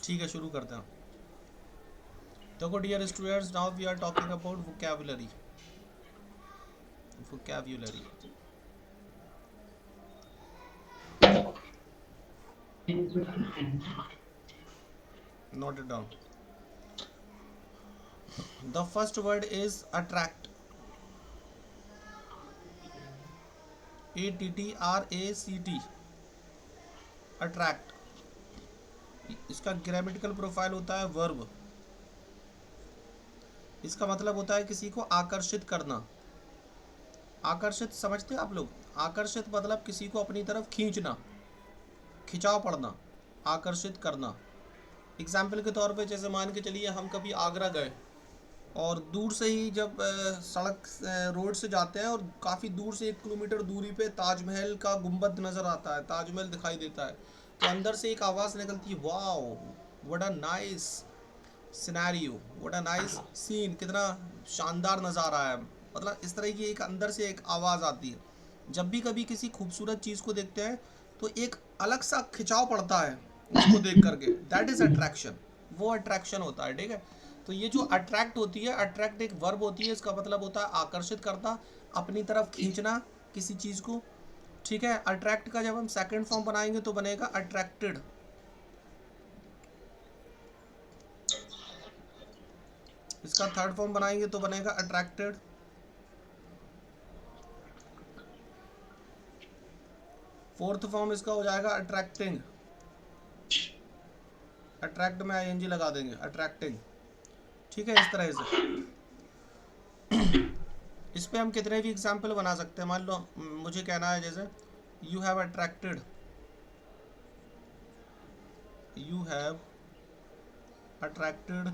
ठीक है, शुरू करते हैं। देखो dear students, now we are talking about vocabulary. Vocabulary, note it down. The first word is attract. ATTRACT, attract. इसका ग्रामेटिकल प्रोफाइल होता है वर्ब। इसका मतलब होता है किसी को आकर्षित करना। आकर्षित समझते हैं आप लोग? आकर्षित मतलब किसी को अपनी तरफ खींचना, खिंचाव पड़ना, आकर्षित करना। एग्जाम्पल के तौर पे जैसे मान के चलिए हम कभी आगरा गए और दूर से ही जब सड़क रोड से जाते हैं और काफ़ी दूर से 1 किलोमीटर दूरी पे ताजमहल का गुंबद नज़र आता है, ताजमहल दिखाई देता है, तो अंदर से एक आवाज़ निकलती है, wow what a nice scenario, what a nice scene, कितना शानदार नज़ारा है। मतलब इस तरह की एक अंदर से एक आवाज़ आती है। जब भी कभी किसी खूबसूरत चीज़ को देखते हैं तो एक अलग सा खिंचाव पड़ता है उसको देख करके, दैट इज़ अट्रैक्शन। वो अट्रैक्शन होता है, ठीक है। तो ये जो अट्रैक्ट होती है, अट्रैक्ट एक वर्ब होती है, इसका मतलब होता है आकर्षित करना, अपनी तरफ खींचना किसी चीज़ को, ठीक है। अट्रैक्ट का जब हम सेकंड फॉर्म बनाएंगे तो बनेगा अट्रैक्टेड। इसका थर्ड फॉर्म बनाएंगे तो बनेगा अट्रैक्टेड। फोर्थ फॉर्म इसका हो जाएगा अट्रैक्टिंग। अट्रैक्ट में आईएनजी लगा देंगे, अट्रैक्टिंग, ठीक है। इस तरह से इस पे हम कितने भी एग्जाम्पल बना सकते हैं। मान लो मुझे कहना है जैसे you have attracted, you have attracted,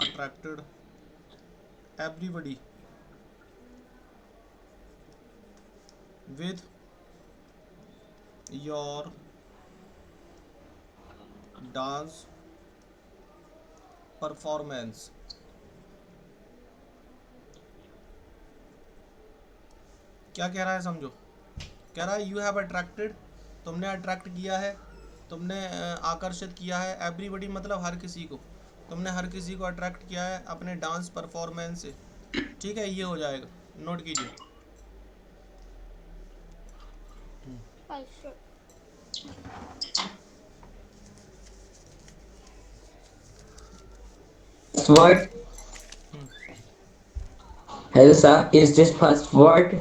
attracted everybody with your dance performance. क्या कह रहा है समझो? कह रहा है यू हैव अट्रैक्टेड, तुमने अट्रैक्ट किया है, तुमने आकर्षित किया है, एवरीबडी मतलब हर किसी को, तुमने हर किसी को अट्रैक्ट किया है अपने डांस परफॉर्मेंस से, ठीक है। ये हो जाएगा, नोट कीजिए। Word. Hello, sir. Is this first word?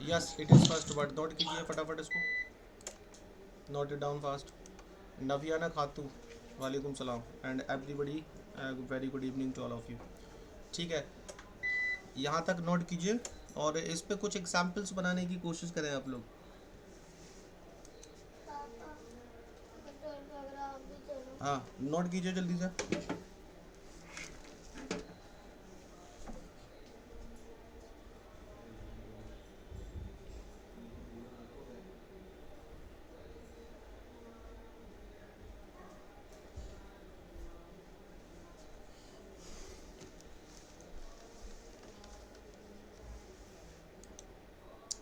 Yes it is first word, note कीजिए फटाफट इसको, नोट इट डाउन फास्ट। नवियाना खातू, वालेकुम सलाम, and everybody very good evening to all of you, ठीक है। यहाँ तक नोट कीजिए और इस पे कुछ एग्जाम्पल्स बनाने की कोशिश करें आप लोग। हाँ, नोट कीजिए जल्दी से।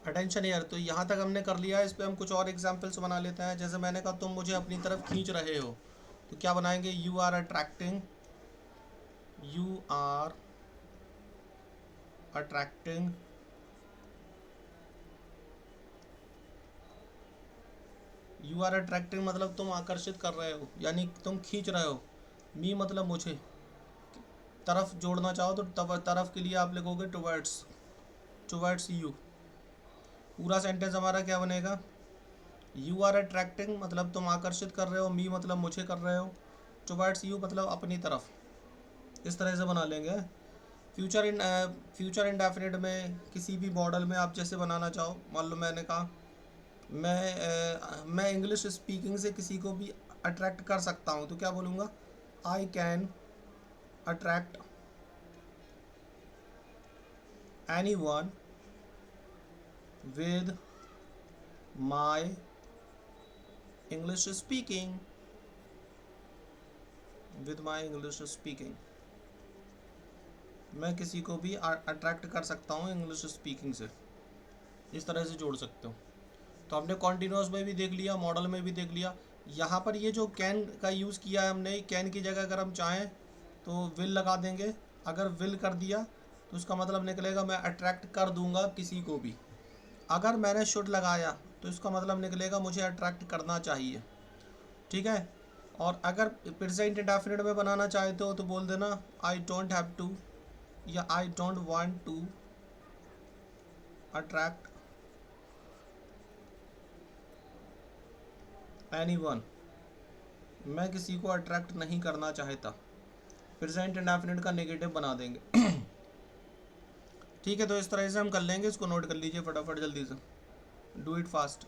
अटेंशन यार, तो यहाँ तक हमने कर लिया है। इस पे हम कुछ और एग्जाम्पल्स बना लेते हैं। जैसे मैंने कहा तुम मुझे अपनी तरफ खींच रहे हो, तो क्या बनाएंगे? You are attracting, you are attracting, you are attracting मतलब तुम आकर्षित कर रहे हो, यानी तुम खींच रहे हो। मी मतलब मुझे, तरफ जोड़ना चाहो तो तरफ के लिए आप लिखोगे टुवर्ड्स, टुवर्ड्स यू। पूरा सेंटेंस हमारा क्या बनेगा? यू आर अट्रैक्टिंग मतलब तुम आकर्षित कर रहे हो, मी मतलब मुझे कर रहे हो, टुवर्ड्स यू मतलब अपनी तरफ। इस तरह से बना लेंगे। फ्यूचर इंडेफिनिट में किसी भी मॉडल में आप जैसे बनाना चाहो, मान लो मैंने कहा मैं इंग्लिश स्पीकिंग से किसी को भी अट्रैक्ट कर सकता हूँ, तो क्या बोलूँगा? I can attract any one with my English speaking, with my English speaking. मैं किसी को भी अट्रैक्ट कर सकता हूँ इंग्लिश स्पीकिंग से, इस तरह से जोड़ सकते हो। तो हमने कॉन्टिन्यूस में भी देख लिया, मॉडल में भी देख लिया। यहाँ पर ये जो कैन का यूज़ किया है हमने, कैन की जगह अगर हम चाहें तो विल लगा देंगे। अगर विल कर दिया तो उसका मतलब निकलेगा मैं अट्रैक्ट कर दूंगा किसी को भी। अगर मैंने शुड लगाया तो इसका मतलब निकलेगा मुझे अट्रैक्ट करना चाहिए, ठीक है। और अगर प्रेजेंट इंडेफिनिट में बनाना चाहते हो तो बोल देना आई डोंट हैव टू या I don't want to attract anyone. मैं किसी को अट्रैक्ट नहीं करना चाहता। प्रेजेंट इंडेफिनिट का नेगेटिव बना देंगे। ठीक है, तो इस तरह से हम कर लेंगे। इसको नोट कर लीजिए फटाफट जल्दी से, डू इट फास्ट।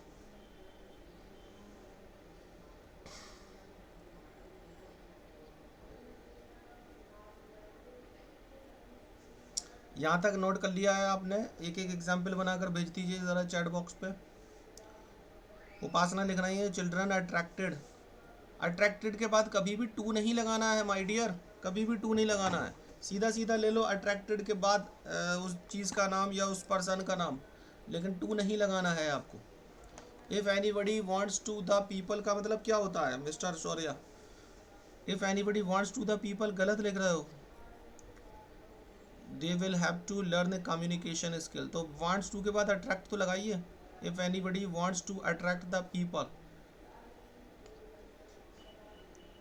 यहाँ तक नोट कर लिया है आपने? एक एक एग्जाम्पल बनाकर भेज दीजिए ज़रा चैट बॉक्स पे। उपासना लिख रही है चिल्ड्रन अट्रैक्टेड। अट्रैक्टेड के बाद कभी भी टू नहीं लगाना है माय डियर, कभी भी टू नहीं लगाना है। सीधा सीधा ले लो अट्रैक्टेड के बाद उस चीज़ का नाम या उस पर्सन का नाम, लेकिन टू नहीं लगाना है आपको। If anybody wants to the people का मतलब क्या होता है mister Shaurya? If anybody wants to the people गलत लिख रहे हो। They will have to learn communication skill, तो वांट्स टू के बाद अट्रैक्ट तो लगाइए। If anybody wants to attract the people,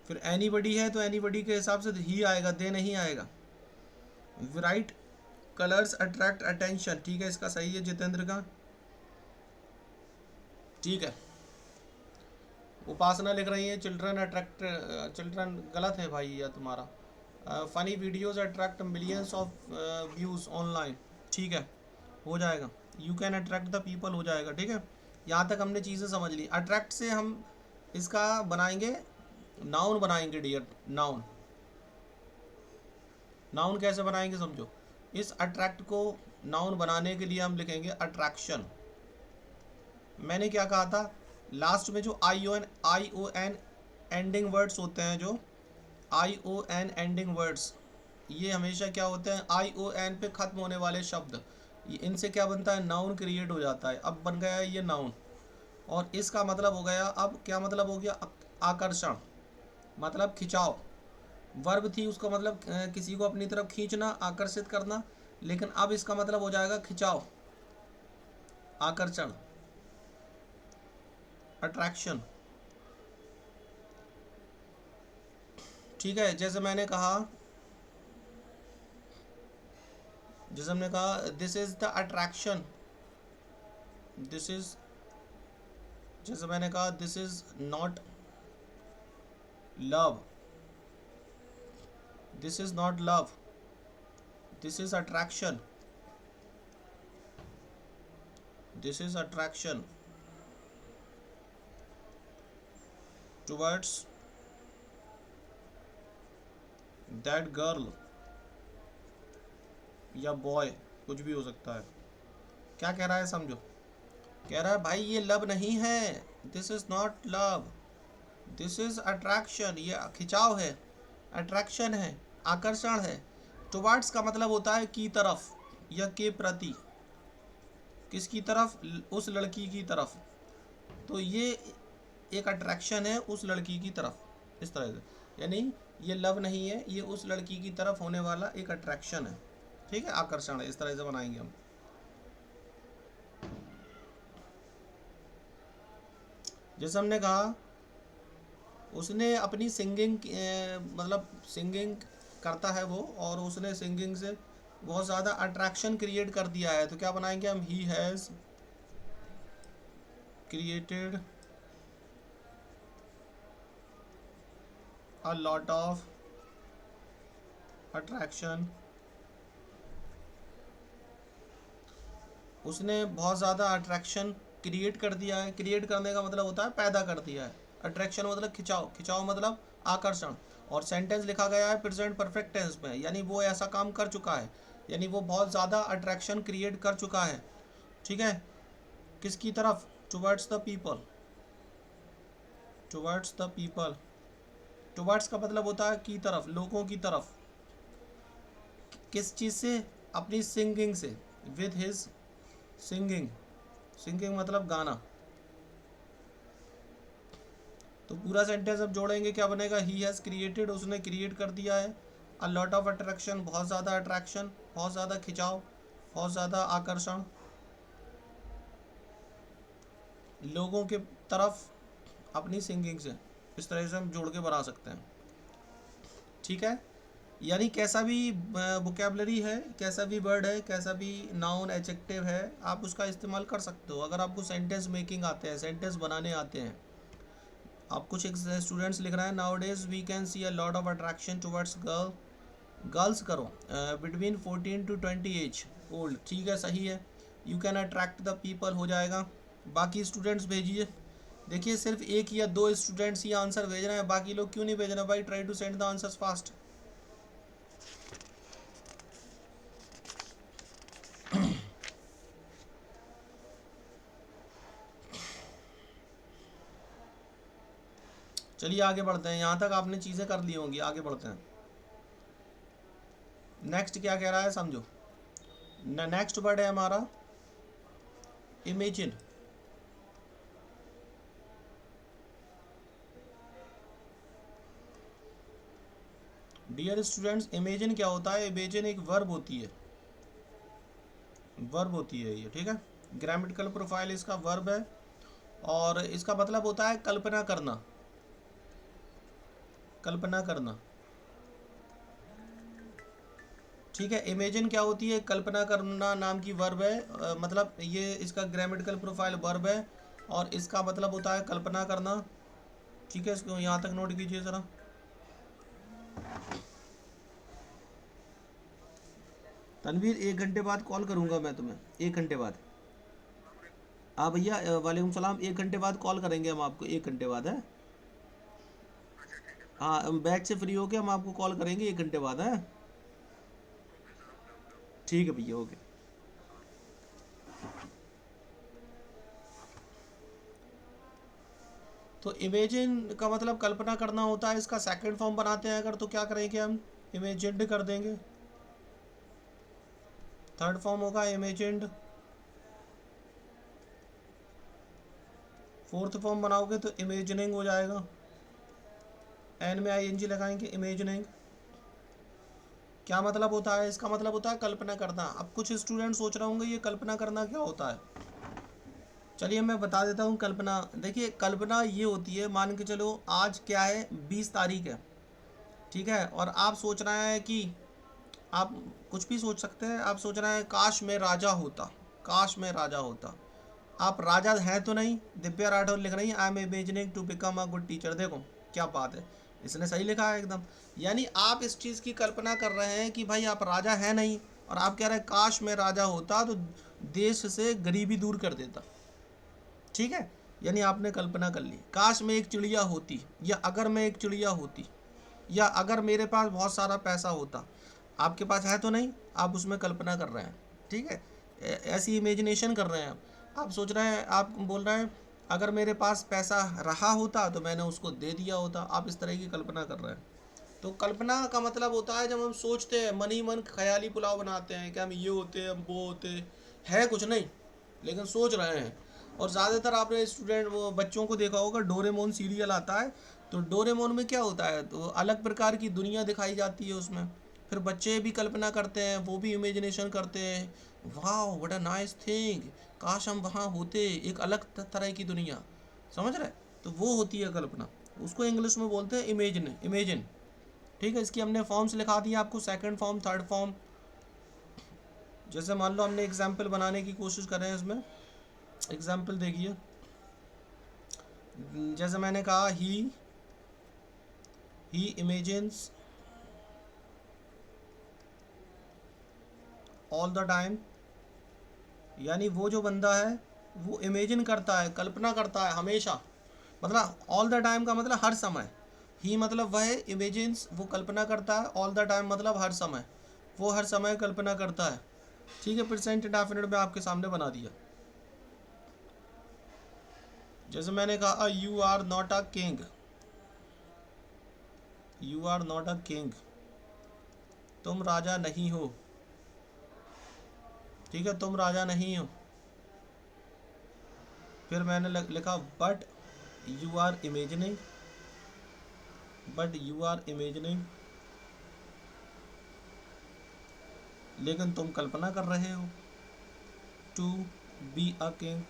फिर एनीबडी है तो एनीबडी के हिसाब से ही आएगा, दे नहीं आएगा। ब्राइट कलर्स अट्रैक्ट अटेंशन, ठीक है, इसका सही है जितेंद्र का, ठीक है। उपासना लिख रही है चिल्ड्रन अट्रैक्ट, चिल्ड्रन गलत है भाई यह तुम्हारा। Funny videos attract millions of views online, ठीक है, हो जाएगा। You can attract the people हो जाएगा, ठीक है। यहाँ तक हमने चीज़ें समझ ली। अट्रैक्ट से हम इसका बनाएंगे, नाउन बनाएंगे डियर, नाउन। नाउन कैसे बनाएंगे समझो। इस अट्रैक्ट को नाउन बनाने के लिए हम लिखेंगे अट्रैक्शन। मैंने क्या कहा था लास्ट में, जो आई ओ एन एंडिंग वर्ड्स होते हैं, जो आई ओ एन एंडिंग वर्ड्स, ये हमेशा क्या होते हैं, आई ओ एन पे ख़त्म होने वाले शब्द, इनसे क्या बनता है, नाउन क्रिएट हो जाता है। अब बन गया ये नाउन, और इसका मतलब हो गया, अब क्या मतलब हो गया, आकर्षण, मतलब खिंचाव। वर्ब थी उसका मतलब किसी को अपनी तरफ खींचना, आकर्षित करना, लेकिन अब इसका मतलब हो जाएगा खिंचाव, आकर्षण, अट्रैक्शन, ठीक है। जैसे मैंने कहा, जैसे हमने कहा this is the attraction, this is, जैसे मैंने कहा this is not love, this is not love, this is attraction, this is attraction towards that girl या बॉय, कुछ भी हो सकता है। क्या कह रहा है समझो, कह रहा है भाई ये लव नहीं है, this is not love, this is attraction, ये खिंचाव है, अट्रैक्शन है, आकर्षण है। टुवर्ड्स का मतलब होता है की तरफ या के प्रति, किसकी तरफ, उस लड़की की तरफ। तो ये एक अट्रैक्शन है उस लड़की की तरफ, इस तरह से, यानी ये लव नहीं है, ये उस लड़की की तरफ होने वाला एक अट्रैक्शन है, ठीक है, आकर्षण है। इस तरह से बनाएंगे हम। जैसे हमने कहा उसने अपनी सिंगिंग, मतलब सिंगिंग करता है वो, और उसने सिंगिंग से बहुत ज़्यादा अट्रैक्शन क्रिएट कर दिया है, तो क्या बनाएंगे हम, he has created a lot of attraction, उसने बहुत ज़्यादा अट्रैक्शन क्रिएट कर दिया है। क्रिएट करने का मतलब होता है पैदा कर दिया है। अट्रैक्शन मतलब खिंचाव, खिंचाव मतलब आकर्षण। और सेंटेंस लिखा गया है प्रेजेंट परफेक्ट टेंस में, यानी वो ऐसा काम कर चुका है, यानी वो बहुत ज़्यादा अट्रैक्शन क्रिएट कर चुका है, ठीक है। किसकी तरफ, towards the people, towards the people. Towards का मतलब होता है की तरफ, लोगों की तरफ। किस चीज़ से? अपनी सिंगिंग से, विद हिज सिंगिंग। सिंगिंग मतलब गाना। तो पूरा सेंटेंस अब जोड़ेंगे, क्या बनेगा? ही हैज़ क्रिएटेड, उसने क्रिएट कर दिया है। अ लॉट ऑफ अट्रैक्शन, बहुत ज़्यादा अट्रैक्शन, बहुत ज़्यादा खिंचाव, बहुत ज़्यादा आकर्षण लोगों के तरफ अपनी सिंगिंग से। इस तरह से हम जोड़ के बना सकते हैं। ठीक है, यानी कैसा भी वोकेबलरी है, कैसा भी वर्ड है, कैसा भी नाउन एडजेक्टिव है, आप उसका इस्तेमाल कर सकते हो। अगर आपको सेंटेंस मेकिंग आते हैं, सेंटेंस बनाने आते हैं, आप कुछ एक स्टूडेंट्स लिख रहे हैं, nowadays we can see a lot of attraction towards girls करो बिटवीन 14 to 20 एज ओल्ड। ठीक है, सही है। You can attract the people हो जाएगा। बाकी स्टूडेंट्स भेजिए। देखिए सिर्फ एक या दो स्टूडेंट्स ही आंसर भेज रहे हैं, बाकी लोग क्यों नहीं भेज रहे भाई? Try to send the answers fast. चलिए आगे बढ़ते हैं, यहाँ तक आपने चीज़ें कर ली होंगी, आगे बढ़ते हैं। नेक्स्ट क्या कह रहा है समझो। नेक्स्ट वर्ड है हमारा इमेजिन। डियर स्टूडेंट्स, इमेजिन क्या होता है? इमेजिन एक वर्ब होती है, वर्ब होती है ये। ठीक है, ग्रामेटिकल प्रोफाइल इसका वर्ब है और इसका मतलब होता है कल्पना करना, कल्पना करना। ठीक है, इमेजिन क्या होती है? कल्पना करना नाम की वर्ब है। मतलब ये इसका ग्रामेटिकल प्रोफाइल वर्ब है और इसका मतलब होता है कल्पना करना। ठीक है, इसको यहाँ तक नोट कीजिए ज़रा। तनवीर 1 घंटे बाद कॉल करूँगा मैं तुम्हें, 1 घंटे बाद। हाँ भैया, वालेकुम सलाम। 1 घंटे बाद कॉल करेंगे हम आपको, 1 घंटे बाद है। हाँ, बैच से फ्री होके हम आपको कॉल करेंगे 1 घंटे बाद है। ठीक है भैया, ओके। तो इमेजिन का मतलब कल्पना करना होता है। इसका सेकंड फॉर्म बनाते हैं अगर, तो क्या करेंगे हम? इमेजिन्ड कर देंगे। थर्ड फॉर्म होगा इमेजिन्ड। फोर्थ फॉर्म बनाओगे तो इमेजिनिंग हो जाएगा। एन में ING लगाएंगे, इमेजिनिंग। क्या मतलब होता है? इसका मतलब होता है कल्पना करना। अब कुछ स्टूडेंट सोच रहे होंगे ये कल्पना करना क्या होता है। चलिए मैं बता देता हूँ कल्पना। देखिए कल्पना ये होती है, मान के चलो आज क्या है, 20 तारीख है। ठीक है, और आप सोच रहे हैं कि आप कुछ भी सोच सकते हैं। आप सोच रहे हैं काश मैं राजा होता, काश मैं राजा होता। आप राजा हैं तो नहीं। दिव्या राठौर लिख रही है, I am imagining to become a good teacher. देखो क्या बात है, इसने सही लिखा है एकदम। यानी आप इस चीज़ की कल्पना कर रहे हैं कि भाई आप राजा हैं नहीं, और आप कह रहे हैं काश मैं राजा होता तो देश से गरीबी दूर कर देता। ठीक है, यानी आपने कल्पना कर ली, काश मैं एक चिड़िया होती, या अगर मैं एक चिड़िया होती, या अगर मेरे पास बहुत सारा पैसा होता। आपके पास है तो नहीं, आप उसमें कल्पना कर रहे हैं। ठीक है, ऐसी इमेजिनेशन कर रहे हैं आप सोच रहे हैं, आप बोल रहे हैं अगर मेरे पास पैसा रहा होता तो मैंने उसको दे दिया होता। आप इस तरह की कल्पना कर रहे हैं। तो कल्पना का मतलब होता है जब हम सोचते हैं, मन ही मन ख्याली पुलाव बनाते हैं कि हम ये होते, हम वो होते, है कुछ नहीं लेकिन सोच रहे हैं। और ज़्यादातर आपने स्टूडेंट वो बच्चों को देखा होगा, डोरेमोन सीरियल आता है, तो डोरेमोन में क्या होता है, तो अलग प्रकार की दुनिया दिखाई जाती है उसमें। फिर बच्चे भी कल्पना करते हैं, वो भी इमेजिनेशन करते हैं, वाह व्हाट अ नाइस थिंग, काश हम वहाँ होते, एक अलग तरह की दुनिया। समझ रहे? तो वो होती है कल्पना, उसको इंग्लिश में बोलते हैं इमेजिन, इमेजिन। ठीक है, इसकी हमने फॉर्म्स लिखा दिया आपको, सेकंड फॉर्म, थर्ड फॉर्म। जैसे मान लो हमने एग्जाम्पल बनाने की कोशिश कर रहे हैं इसमें। एग्जाम्पल देखिए, जैसे मैंने कहा ही इमेजिन्स ऑल द टाइम। यानी वो जो बंदा है वो इमेजिन करता है, कल्पना करता है हमेशा। मतलब ऑल द टाइम का मतलब हर समय। ही मतलब वह है, इमेजिन्स वो कल्पना करता है, ऑल द टाइम मतलब हर समय, वो हर समय कल्पना करता है। ठीक है, प्रेजेंट इंडेफिनिट में आपके सामने बना दिया। जैसे मैंने कहा you are not a king, you are not a king, तुम राजा नहीं हो। ठीक है, तुम राजा नहीं हो। फिर मैंने लिखा but you are imagining, but you are imagining, लेकिन तुम कल्पना कर रहे हो, टू बी अ किंग,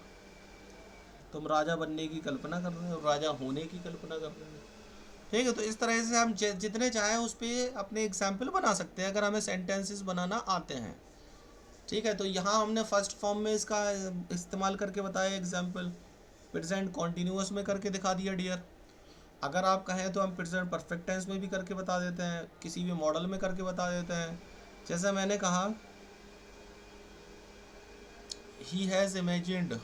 तुम राजा बनने की कल्पना कर रहे हो, राजा होने की कल्पना कर रहे हो। ठीक है, तो इस तरह से हम जितने चाहें उस पर अपने एग्जाम्पल बना सकते हैं अगर हमें सेंटेंसेस बनाना आते हैं। ठीक है, तो यहाँ हमने फर्स्ट फॉर्म में इसका इस्तेमाल करके बताया एग्जाम्पल, प्रेजेंट कॉन्टीन्यूअस में करके दिखा दिया डियर। अगर आप कहें तो हम प्रेजेंट परफेक्ट टेंस में भी करके बता देते हैं, किसी भी मॉडल में करके बता देते हैं। जैसे मैंने कहा ही हैज़ इमेजिन्ड,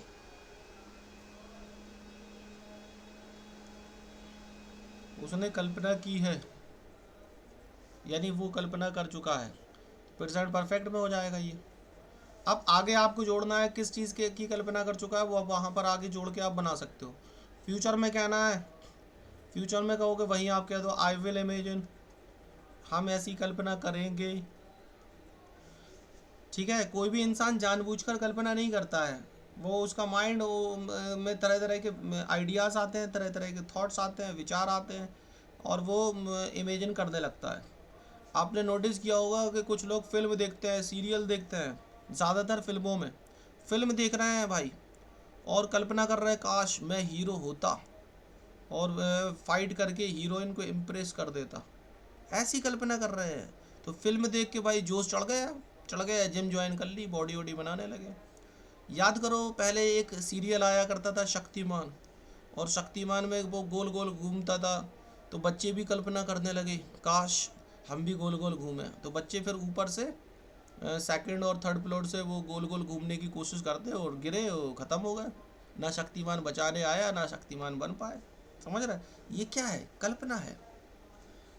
उसने कल्पना की है, यानी वो कल्पना कर चुका है, प्रेजेंट परफेक्ट में हो जाएगा ये। अब आगे आपको जोड़ना है किस चीज़ के की कल्पना कर चुका है, वो अब वहाँ पर आगे जोड़ के आप बना सकते हो। फ्यूचर में कहना है, फ्यूचर में कहोगे वहीं आप कह दो आई विल इमेजिन, हम ऐसी कल्पना करेंगे। ठीक है, कोई भी इंसान जानबूझकर कल्पना नहीं करता है, वो उसका माइंड में तरह तरह के आइडियाज़ आते हैं, तरह तरह के थॉट्स आते हैं, विचार आते हैं, और वो इमेजिन करने लगता है। आपने नोटिस किया होगा कि कुछ लोग फिल्म देखते हैं, सीरियल देखते हैं, ज़्यादातर फिल्मों में फिल्म देख रहे हैं भाई, और कल्पना कर रहे हैं काश मैं हीरो होता और फाइट करके हीरोइन को इम्प्रेस कर देता, ऐसी कल्पना कर रहे हैं। तो फिल्म देख के भाई जोश चढ़ गया, जिम ज्वाइन कर ली, बॉडी वॉडी बनाने लगे। याद करो पहले एक सीरियल आया करता था शक्तिमान, और शक्तिमान में वो गोल गोल घूमता था, तो बच्चे भी कल्पना करने लगे काश हम भी गोल गोल घूमें। तो बच्चे फिर ऊपर से सेकंड और थर्ड फ्लोर से वो गोल गोल घूमने की कोशिश करते और गिरे और ख़त्म हो गए, ना शक्तिमान बचाने आया ना शक्तिमान बन पाए। समझ रहे, ये क्या है, कल्पना है।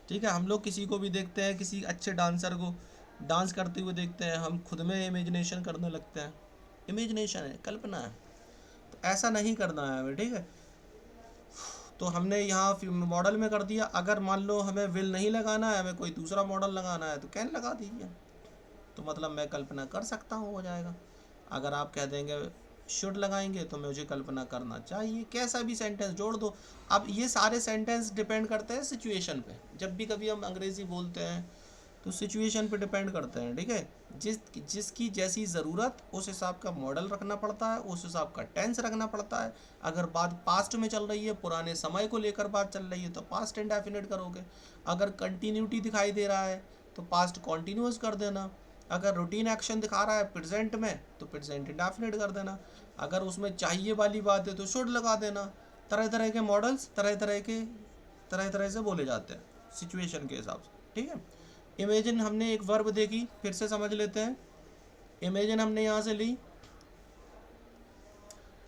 ठीक है, हम लोग किसी को भी देखते हैं, किसी अच्छे डांसर को डांस करते हुए देखते हैं, हम खुद में इमेजिनेशन करने लगते हैं, इमेजिनेशन है, कल्पना है। तो ऐसा नहीं करना है हमें। ठीक है, तो हमने यहाँ मॉडल में कर दिया। अगर मान लो हमें विल नहीं लगाना है, हमें कोई दूसरा मॉडल लगाना है, तो कैन लगा दीजिए, तो मतलब मैं कल्पना कर सकता हूँ, हो जाएगा। अगर आप कह देंगे शुड लगाएंगे तो मुझे कल्पना करना चाहिए, कैसा भी सेंटेंस जोड़ दो। अब ये सारे सेंटेंस डिपेंड करते हैं सिचुएशन पे। जब भी कभी हम अंग्रेज़ी बोलते हैं तो सिचुएशन पे डिपेंड करते हैं। ठीक है, जिसकी जैसी ज़रूरत उस हिसाब का मॉडल रखना पड़ता है, उस हिसाब का टेंस रखना पड़ता है। अगर बात पास्ट में चल रही है, पुराने समय को लेकर बात चल रही है, तो पास्ट इंडेफिनिट करोगे। अगर कंटिन्यूटी दिखाई दे रहा है तो पास्ट कॉन्टीन्यूअस कर देना। अगर रूटीन एक्शन दिखा रहा है प्रेजेंट में तो प्रेजेंट इंडेफिनिट कर देना। अगर उसमें चाहिए वाली बात है तो शुड लगा देना। तरह तरह के मॉडल्स तरह तरह से बोले जाते हैं सिचुएशन के हिसाब से। ठीक है, इमेजिन हमने एक वर्ब देखी, फिर से समझ लेते हैं। इमेजिन हमने यहाँ से ली,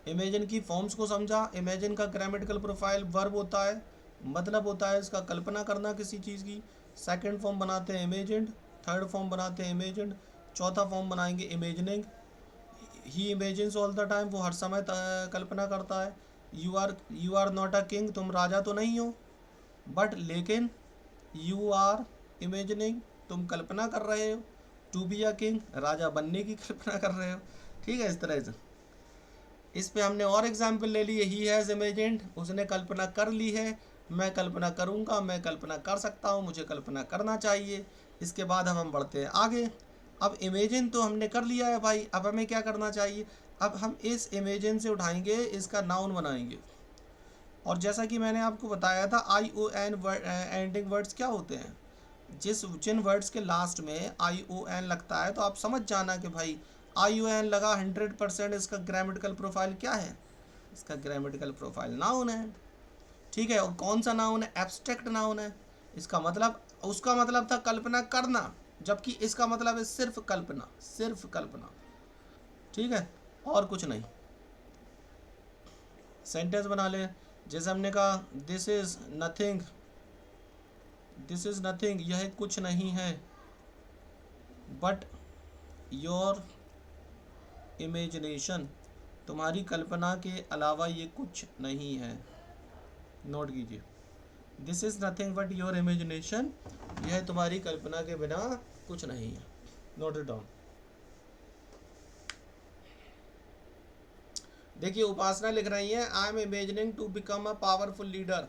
इमेजिन की फॉर्म्स को समझा। इमेजिन का ग्रामेटिकल प्रोफाइल वर्ब होता है, मतलब होता है इसका कल्पना करना किसी चीज़ की। सेकंड फॉर्म बनाते हैं इमेजिन्ड, थर्ड फॉर्म बनाते हैं इमेजिन्ड, चौथा फॉर्म बनाएंगे imagining. He imagines all the time, वो हर समय कल्पना करता है। You are not a king, तुम राजा तो नहीं हो, बट लेकिन यू आर इमेजिनिंग, तुम कल्पना कर रहे हो। टू बी अ किंग, राजा बनने की कल्पना कर रहे हो। ठीक है, इस तरह से। इस पे हमने और एग्जाम्पल ले लिए, ही हैज़ इमेजिन्ड, उसने कल्पना कर ली है। मैं कल्पना करूँगा, मैं कल्पना कर सकता हूँ, मुझे कल्पना करना चाहिए। इसके बाद हम बढ़ते हैं आगे। अब इमेजिन तो हमने कर लिया है भाई, अब हमें क्या करना चाहिए। अब हम इस इमेजिन से उठाएंगे, इसका नाउन बनाएंगे। और जैसा कि मैंने आपको बताया था, आई ओ एन एंडिंग वर्ड्स क्या होते हैं। जिन वर्ड्स के लास्ट में आई ओ एन लगता है तो आप समझ जाना कि भाई आई ओ एन लगा 100%, इसका ग्रामेटिकल प्रोफाइल क्या है, इसका ग्रामेटिकल प्रोफाइल नाउन है। ठीक है, और कौन सा नाउन है, एब्स्ट्रैक्ट नाउन है। इसका मतलब, उसका मतलब था कल्पना करना, जबकि इसका मतलब है सिर्फ कल्पना, सिर्फ कल्पना। ठीक है, और कुछ नहीं। सेंटेंस बना ले, जैसे हमने कहा this is nothing, this is nothing, यह कुछ नहीं है, बट योर इमेजिनेशन, तुम्हारी कल्पना के अलावा ये कुछ नहीं है। नोट कीजिए, this is nothing but your imagination, यह तुम्हारी कल्पना के बिना कुछ नहीं है। Note it down. देखिए उपासना लिख रही है, I am imagining to become a powerful leader.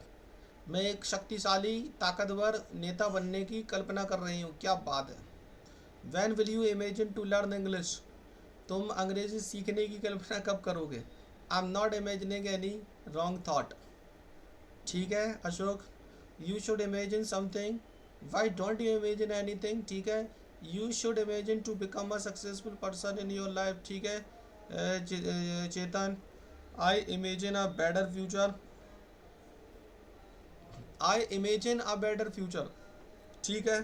मैं एक शक्तिशाली ताकतवर नेता बनने की कल्पना कर रही हूँ। क्या बात है। When will you imagine to learn English. तुम अंग्रेजी सीखने की कल्पना कब करोगे। I am not imagining any wrong thought. ठीक है Ashok. You should imagine something. Why don't you imagine anything. ठीक है। You should imagine to become a successful person in your life. ठीक है। Chetan, I imagine a better future. I imagine a better future. ठीक है।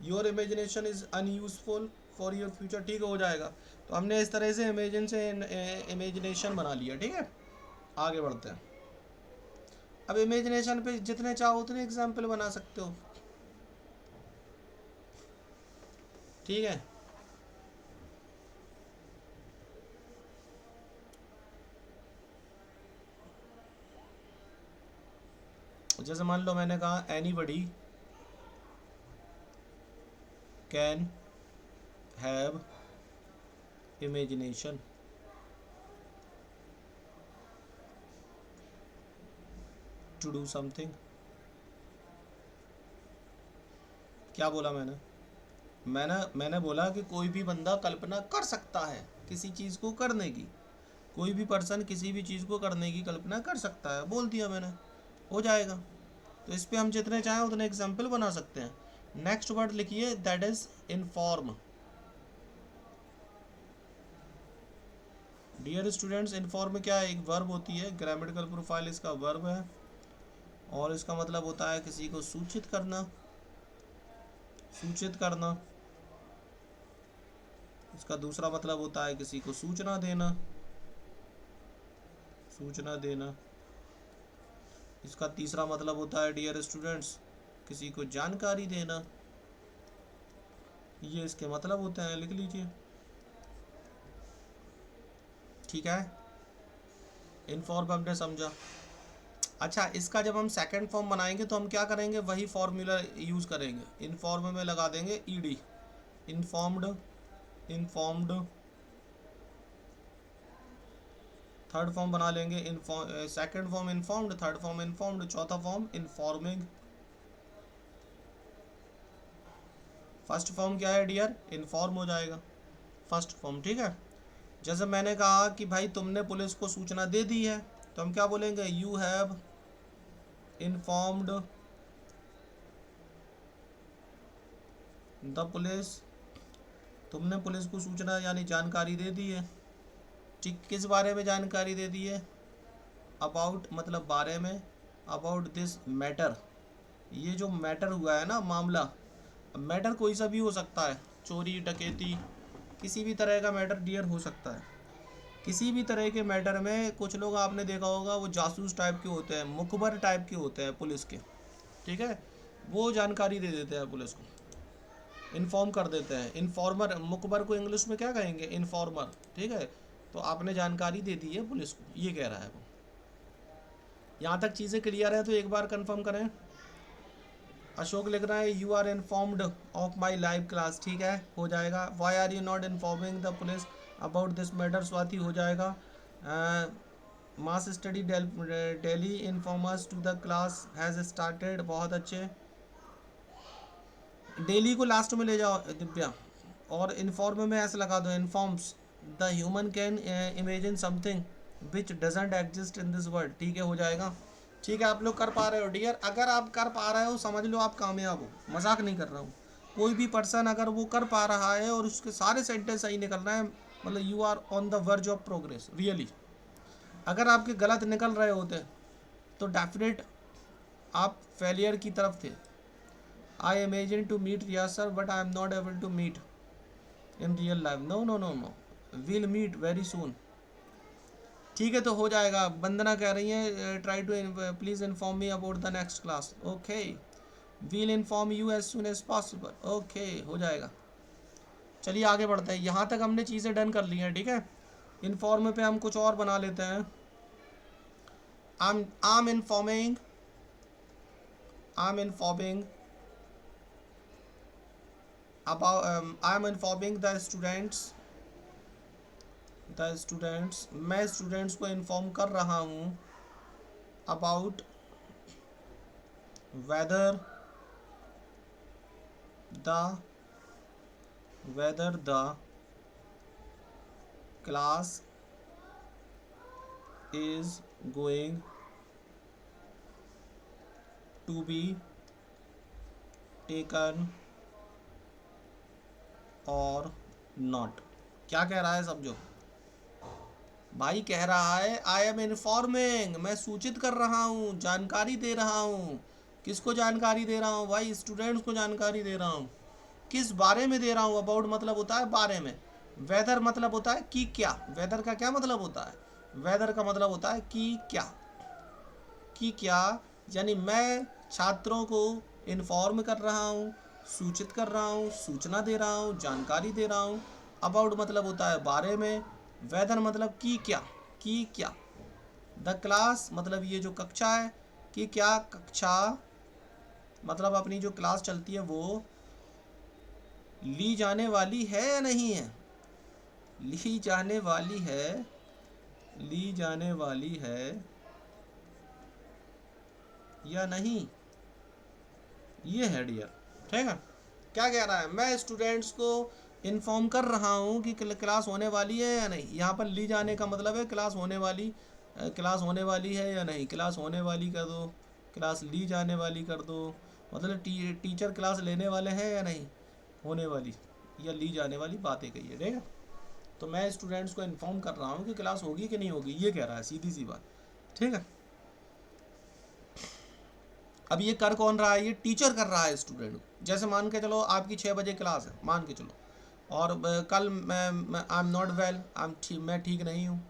Your imagination is unuseful for your future. ठीक हो जाएगा। तो हमने इस तरह से इमेजिन से इमेजिनेशन बना लिया। ठीक है। आगे बढ़ते हैं। अब इमेजिनेशन पे जितने चाहो उतने एग्जाम्पल बना सकते हो। ठीक है। जैसे मान लो मैंने कहा anybody can have imagination to do something. क्या बोला मैंने बोला कि कोई भी बंदा कल्पना कर सकता है किसी चीज़ को करने की। कोई भी पर्सन किसी भी चीज़ को करने की कल्पना कर सकता है, बोल दिया मैंने। हो जाएगा। तो इस पे हम जितने चाहें उतने एग्जाम्पल बना सकते हैं। नेक्स्ट वर्ड लिखिए, that is inform. Dear students, inform क्या है, एक वर्ब होती है, ग्रामेटिकल प्रोफाइल इसका वर्ब है और इसका मतलब होता है किसी को सूचित करना। सूचित करना। इसका दूसरा मतलब होता है किसी को सूचना देना। सूचना देना। इसका तीसरा मतलब होता है डियर स्टूडेंट्स किसी को जानकारी देना। ये इसके मतलब होते हैं, लिख लीजिए। ठीक है। इनफॉर्म हमने समझा। अच्छा, इसका जब हम सेकंड फॉर्म बनाएंगे तो हम क्या करेंगे, वही फॉर्मूला यूज़ करेंगे। इनफॉर्म में लगा देंगे ED. Informed. Informed. Third form बना लेंगे second form informed, third form informed, चौथा फॉर्म इनफॉर्मिंग। फर्स्ट फॉर्म क्या है डियर, इनफॉर्म हो जाएगा फर्स्ट फॉर्म। ठीक है। जैसे मैंने कहा कि भाई तुमने पुलिस को सूचना दे दी है, तो हम क्या बोलेंगे, you have informed the police. तुमने पुलिस को सूचना यानी जानकारी दे दी है। ठीक, किस बारे में जानकारी दे दी है, अबाउट मतलब बारे में, अबाउट दिस मैटर। ये जो मैटर हुआ है ना, मामला, मैटर कोई सा भी हो सकता है, चोरी डकैती, किसी भी तरह का मैटर डियर हो सकता है। किसी भी तरह के मैटर में कुछ लोग आपने देखा होगा वो जासूस टाइप के होते हैं, मुखबर टाइप के होते हैं पुलिस के। ठीक है। वो जानकारी दे देते हैं पुलिस को, इन्फॉर्म कर देते हैं। इन्फॉर्मर, मुखबर को इंग्लिश में क्या कहेंगे, इन्फॉर्मर। ठीक है। तो आपने जानकारी दे दी है पुलिस को, ये कह रहा है वो। यहाँ तक चीज़ें क्लियर है तो एक बार कंफर्म करें। अशोक लिख रहा है you are informed of my live class. ठीक है, हो जाएगा। Why are you not informing the police about this matter, Swati हो जाएगा। Mass study daily informers to the class has started, बहुत अच्छे। डेली को लास्ट में ले जाओ दिव्या, और इन्फॉर्म में ऐसे लगा दो, informs the human can imagine something which doesn't exist in this world. ठीक है, हो जाएगा। ठीक है, आप लोग कर पा रहे हो डियर। अगर आप कर पा रहे हो समझ लो आप कामयाब हो, मजाक नहीं कर रहा हूँ। कोई भी पर्सन अगर वो कर पा रहा है और उसके सारे सेंटेंस सही निकल रहे हैं, मतलब you are on the verge of progress really. अगर आपके गलत निकल रहे होते तो डेफिनेट आप फेलियर की तरफ थे। I imagine to meet Riyaz sir but I am not able to meet in real life. No no no no, will meet very soon. ठीक है, तो हो जाएगा। वंदना कह रही है try to please inform me about the next class. Okay, we'll inform you as soon as possible. Okay, हो जाएगा। चलिए आगे बढ़ते हैं। यहाँ तक हमने चीज़ें डन कर ली हैं। ठीक है। इन्फॉर्म पे हम कुछ और बना लेते हैं। I am informing, I am informing about I am informing the students the students, मैं स्टूडेंट्स को इन्फॉर्म कर रहा हूँ about whether the class is going to be taken or not। क्या कह रहा है समझो भाई, कह रहा है आई एम इन्फॉर्मिंग, मैं सूचित कर रहा हूँ, जानकारी दे रहा हूँ। किसको जानकारी दे रहा हूँ भाई? स्टूडेंट्स को जानकारी दे रहा हूँ। किस बारे में दे रहा हूँ? अबाउट मतलब होता है बारे में, वेदर मतलब होता है कि क्या। वेदर का क्या मतलब होता है? वेदर का मतलब होता है कि क्या। कि क्या यानी मैं छात्रों को इन्फॉर्म कर रहा हूँ, सूचित कर रहा हूँ, सूचना दे रहा हूँ, जानकारी दे रहा हूँ। अबाउट मतलब होता है बारे में, वेदर मतलब कि क्या, कि क्या। द क्लास मतलब ये जो कक्षा है, कि क्या कक्षा मतलब अपनी जो क्लास चलती है वो ली जाने वाली है या नहीं है। ली जाने वाली है, ली जाने वाली है या नहीं, ये है डियर। ठीक है, क्या कह रहा है? मैं स्टूडेंट्स को इन्फॉर्म कर रहा हूँ कि क्लास होने वाली है या नहीं। यहाँ पर ली जाने का मतलब है क्लास होने वाली, क्लास होने वाली है या नहीं। क्लास होने वाली कर दो, क्लास ली जाने वाली कर दो, मतलब टीचर क्लास लेने वाले हैं या नहीं, होने वाली या ली जाने वाली बातें कही है। ठीक है, तो मैं स्टूडेंट्स को इन्फॉर्म कर रहा हूँ कि क्लास होगी कि नहीं होगी, ये कह रहा है, सीधी सी बात। ठीक है, अब ये कर कौन रहा है? ये टीचर कर रहा है स्टूडेंट को। जैसे मान के चलो आपकी 6 बजे क्लास है, मान के चलो, और कल मैं आई एम नॉट वेल, मैं ठीक नहीं हूँ,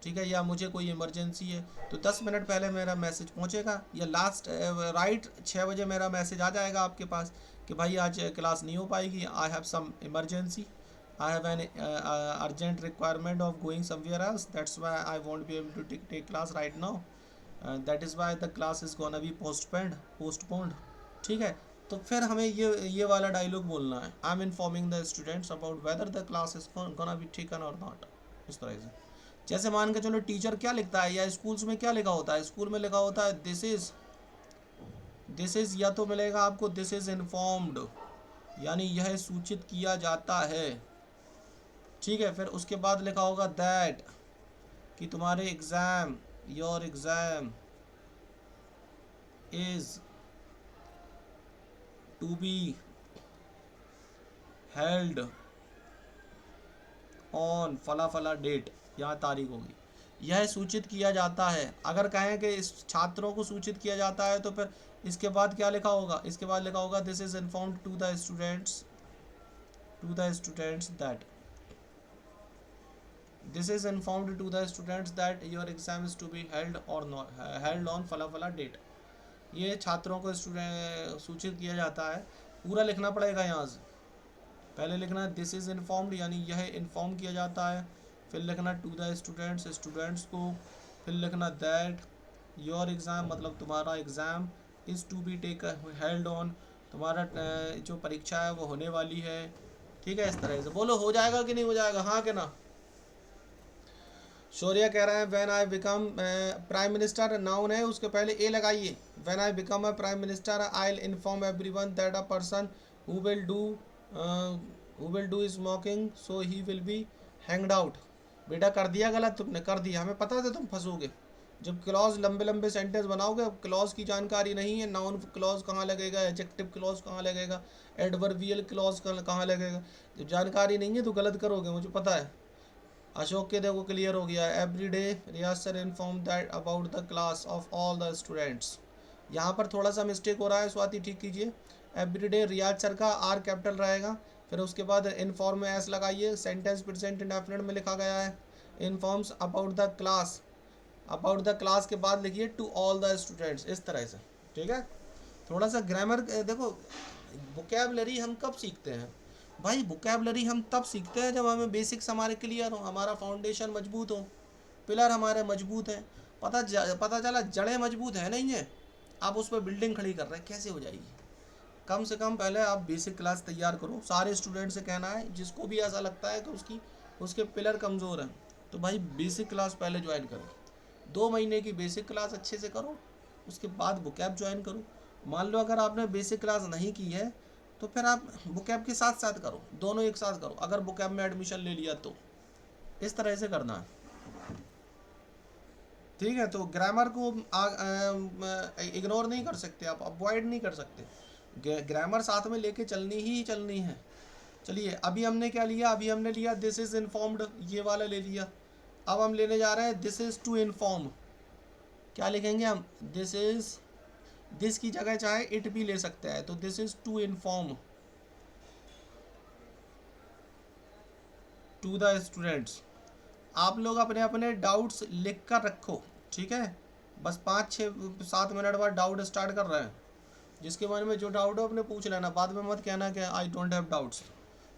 ठीक है, या मुझे कोई इमरजेंसी है, तो 10 मिनट पहले मेरा मैसेज पहुँचेगा, या लास्ट राइट 6 बजे मेरा मैसेज आ जाएगा आपके पास कि भाई आज क्लास नहीं हो पाएगी, I have some emergency, I have an urgent requirement of going somewhere else, that's why I won't be able to take class right now, that is why the class is gonna be postponed. ठीक है, तो फिर हमें ये वाला dialogue बोलना है, I M informing the students about whether the class is gonna be taken और नॉट। इस तरह से जैसे मान के चलो टीचर क्या लिखता है, या स्कूल्स में क्या लिखा होता है, स्कूल में लिखा होता है दिस इज़, या तो मिलेगा आपको दिस इज़ इन्फॉर्म्ड, यानी यह सूचित किया जाता है। ठीक है, फिर उसके बाद लिखा होगा दैट, कि तुम्हारे exam, your exam is to be held on फला फला डेट, यहाँ तारीख होगी, यह सूचित किया जाता है। अगर कहें कि इस छात्रों को सूचित किया जाता है तो फिर इसके बाद क्या लिखा होगा? इसके बाद लिखा होगा this is informed to the students that, this is informed to the students that your exam is to be held और नॉट हेल्ड ऑन फला फला डेट। ये छात्रों को स्टूडेंट सूचित किया जाता है। पूरा लिखना पड़ेगा यहाँ से, पहले लिखना है दिस इज़ इन्फॉर्म्ड, यानी यह इन्फॉर्म किया जाता है, फिर लिखना टू द स्टूडेंट्स को, फिर लिखना दैट योर एग्ज़ाम मतलब तुम्हारा exam is to be take held on, तुम्हारा जो परीक्षा है वो होने वाली है। ठीक है, इस तरह से बोलो, हो जाएगा कि नहीं हो जाएगा, हाँ कि ना? शौर्य कह रहे हैं when I become prime minister, noun है उसके पहले ए लगाइए। When I become a prime minister I will inform everyone that a person who will do smoking so he will be hanged out. बेटा कर दिया गलत तुमने, कर दिया, हमें पता था तुम फंसोगे। जब क्लॉज लंबे लंबे सेंटेंस बनाओगे, क्लॉज की जानकारी नहीं है, नाउन क्लॉज कहाँ लगेगा, एडजेक्टिव क्लॉज कहाँ लगेगा, एडवर्बियल क्लॉज कहाँ लगेगा, जब जानकारी नहीं है तो गलत करोगे, मुझे पता है। अशोक के देखो क्लियर हो गया। Every day Riyaz sir inform that about the class of all the students. यहाँ पर थोड़ा सा मिस्टेक हो रहा है, स्वाति ठीक कीजिए। एवरी डे रियाज सर का आर कैपिटल रहेगा, फिर उसके बाद इन्फॉर्म में एस लगाइए, सेंटेंस प्रेजेंट इंडेफिनिट में लिखा गया है। Informs about the class, about the class के बाद लिखिए टू ऑल द स्टूडेंट्स, इस तरह से। ठीक है, थोड़ा सा ग्रामर देखो, वोकैबलरी हम कब सीखते हैं भाई? वोकैबलरी हम तब सीखते हैं जब हमें बेसिक्स हमारे क्लियर हो, हमारा फाउंडेशन मजबूत हो, पिलर हमारे मजबूत हैं। पता चला जड़ें मजबूत है नहीं है, आप उस पर बिल्डिंग खड़ी कर रहे हैं, कैसे हो जाएगी? कम से कम पहले आप बेसिक क्लास तैयार करो। सारे स्टूडेंट से कहना है, जिसको भी ऐसा लगता है कि उसके पिलर कमज़ोर हैं, तो भाई बेसिक क्लास पहले ज्वाइन करो, 2 महीने की बेसिक क्लास अच्छे से करो, उसके बाद बुकैब ज्वाइन करो। मान लो अगर आपने बेसिक क्लास नहीं की है तो फिर आप बुकैब के साथ साथ करो, दोनों एक साथ करो, अगर बुकैब में एडमिशन ले लिया तो इस तरह से करना है। ठीक है, तो ग्रामर को इग्नोर नहीं कर सकते आप, अवॉइड नहीं कर सकते, ग्रामर साथ में लेके चलनी ही चलनी है। चलिए अभी हमने क्या लिया, अभी हमने लिया दिस इज इन्फॉर्म्ड, ये वाला ले लिया। अब हम लेने जा रहे हैं दिस इज टू इन्फॉर्म। क्या लिखेंगे हम, दिस इज, दिस की जगह चाहे इट भी ले सकते हैं, तो this is to inform to the students. आप लोग अपने अपने डाउट्स लिख कर रखो, ठीक है, बस 5-6-7 मिनट बाद डाउट स्टार्ट कर रहे हैं, जिसके बारे में जो डाउट हो अपने पूछ लेना, बाद में मत कहना कि I don't have doubts.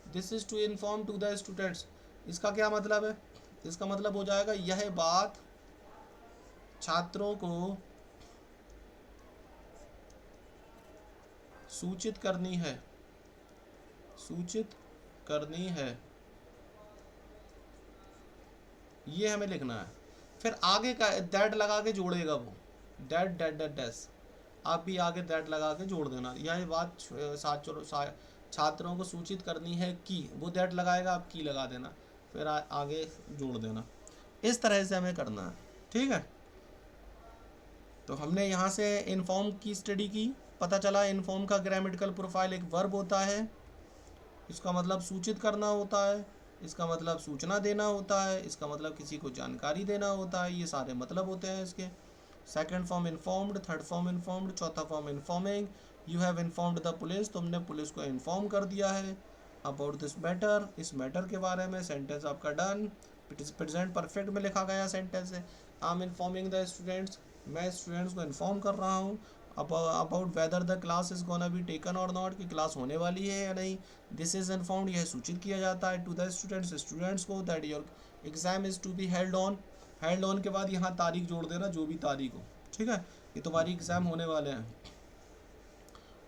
This is to inform to the students, इसका क्या मतलब है, इसका मतलब हो जाएगा यह बात छात्रों को सूचित करनी है, सूचित करनी है, ये हमें लिखना है। फिर आगे का दैट लगा के जोड़ेगा वो, दैट डैट डैट डैश, आप भी आगे दैट लगा के जोड़ देना, यह बात छात्रों को सूचित करनी है कि, वो दैट लगाएगा आप की लगा देना, फिर आगे जोड़ देना। इस तरह से हमें करना है, ठीक है। तो हमने यहाँ से इन्फॉर्म की स्टडी की, पता चला इन्फॉर्म का ग्रामेटिकल प्रोफाइल एक वर्ब होता है, इसका मतलब सूचित करना होता है, इसका मतलब सूचना देना होता है, इसका मतलब किसी को जानकारी देना होता है, ये सारे मतलब होते हैं इसके। Second form informed, third form informed, चौथा form informing, you have informed the police, तुमने पुलिस को इन्फॉर्म कर दिया है अबाउट दिस मैटर, इस मैटर के बारे में। सेंटेंस आपका डन, प्रेजेंट परफेक्ट में लिखा गया सेंटेंस है। I M informing the students, मैं स्टूडेंट्स को इन्फॉर्म कर रहा हूँ about whether the class is gonna be taken और नॉट, कि क्लास होने वाली है या नहीं। दिस इज इन्फॉर्म्ड, यह सूचित किया जाता है टू द स्टूडेंट्स, स्टूडेंट्स को, that your exam is to be held on, held on के बाद यहाँ तारीख जोड़ देना, जो भी तारीख हो, ठीक है, ये तुम्हारी एग्जाम होने वाले हैं।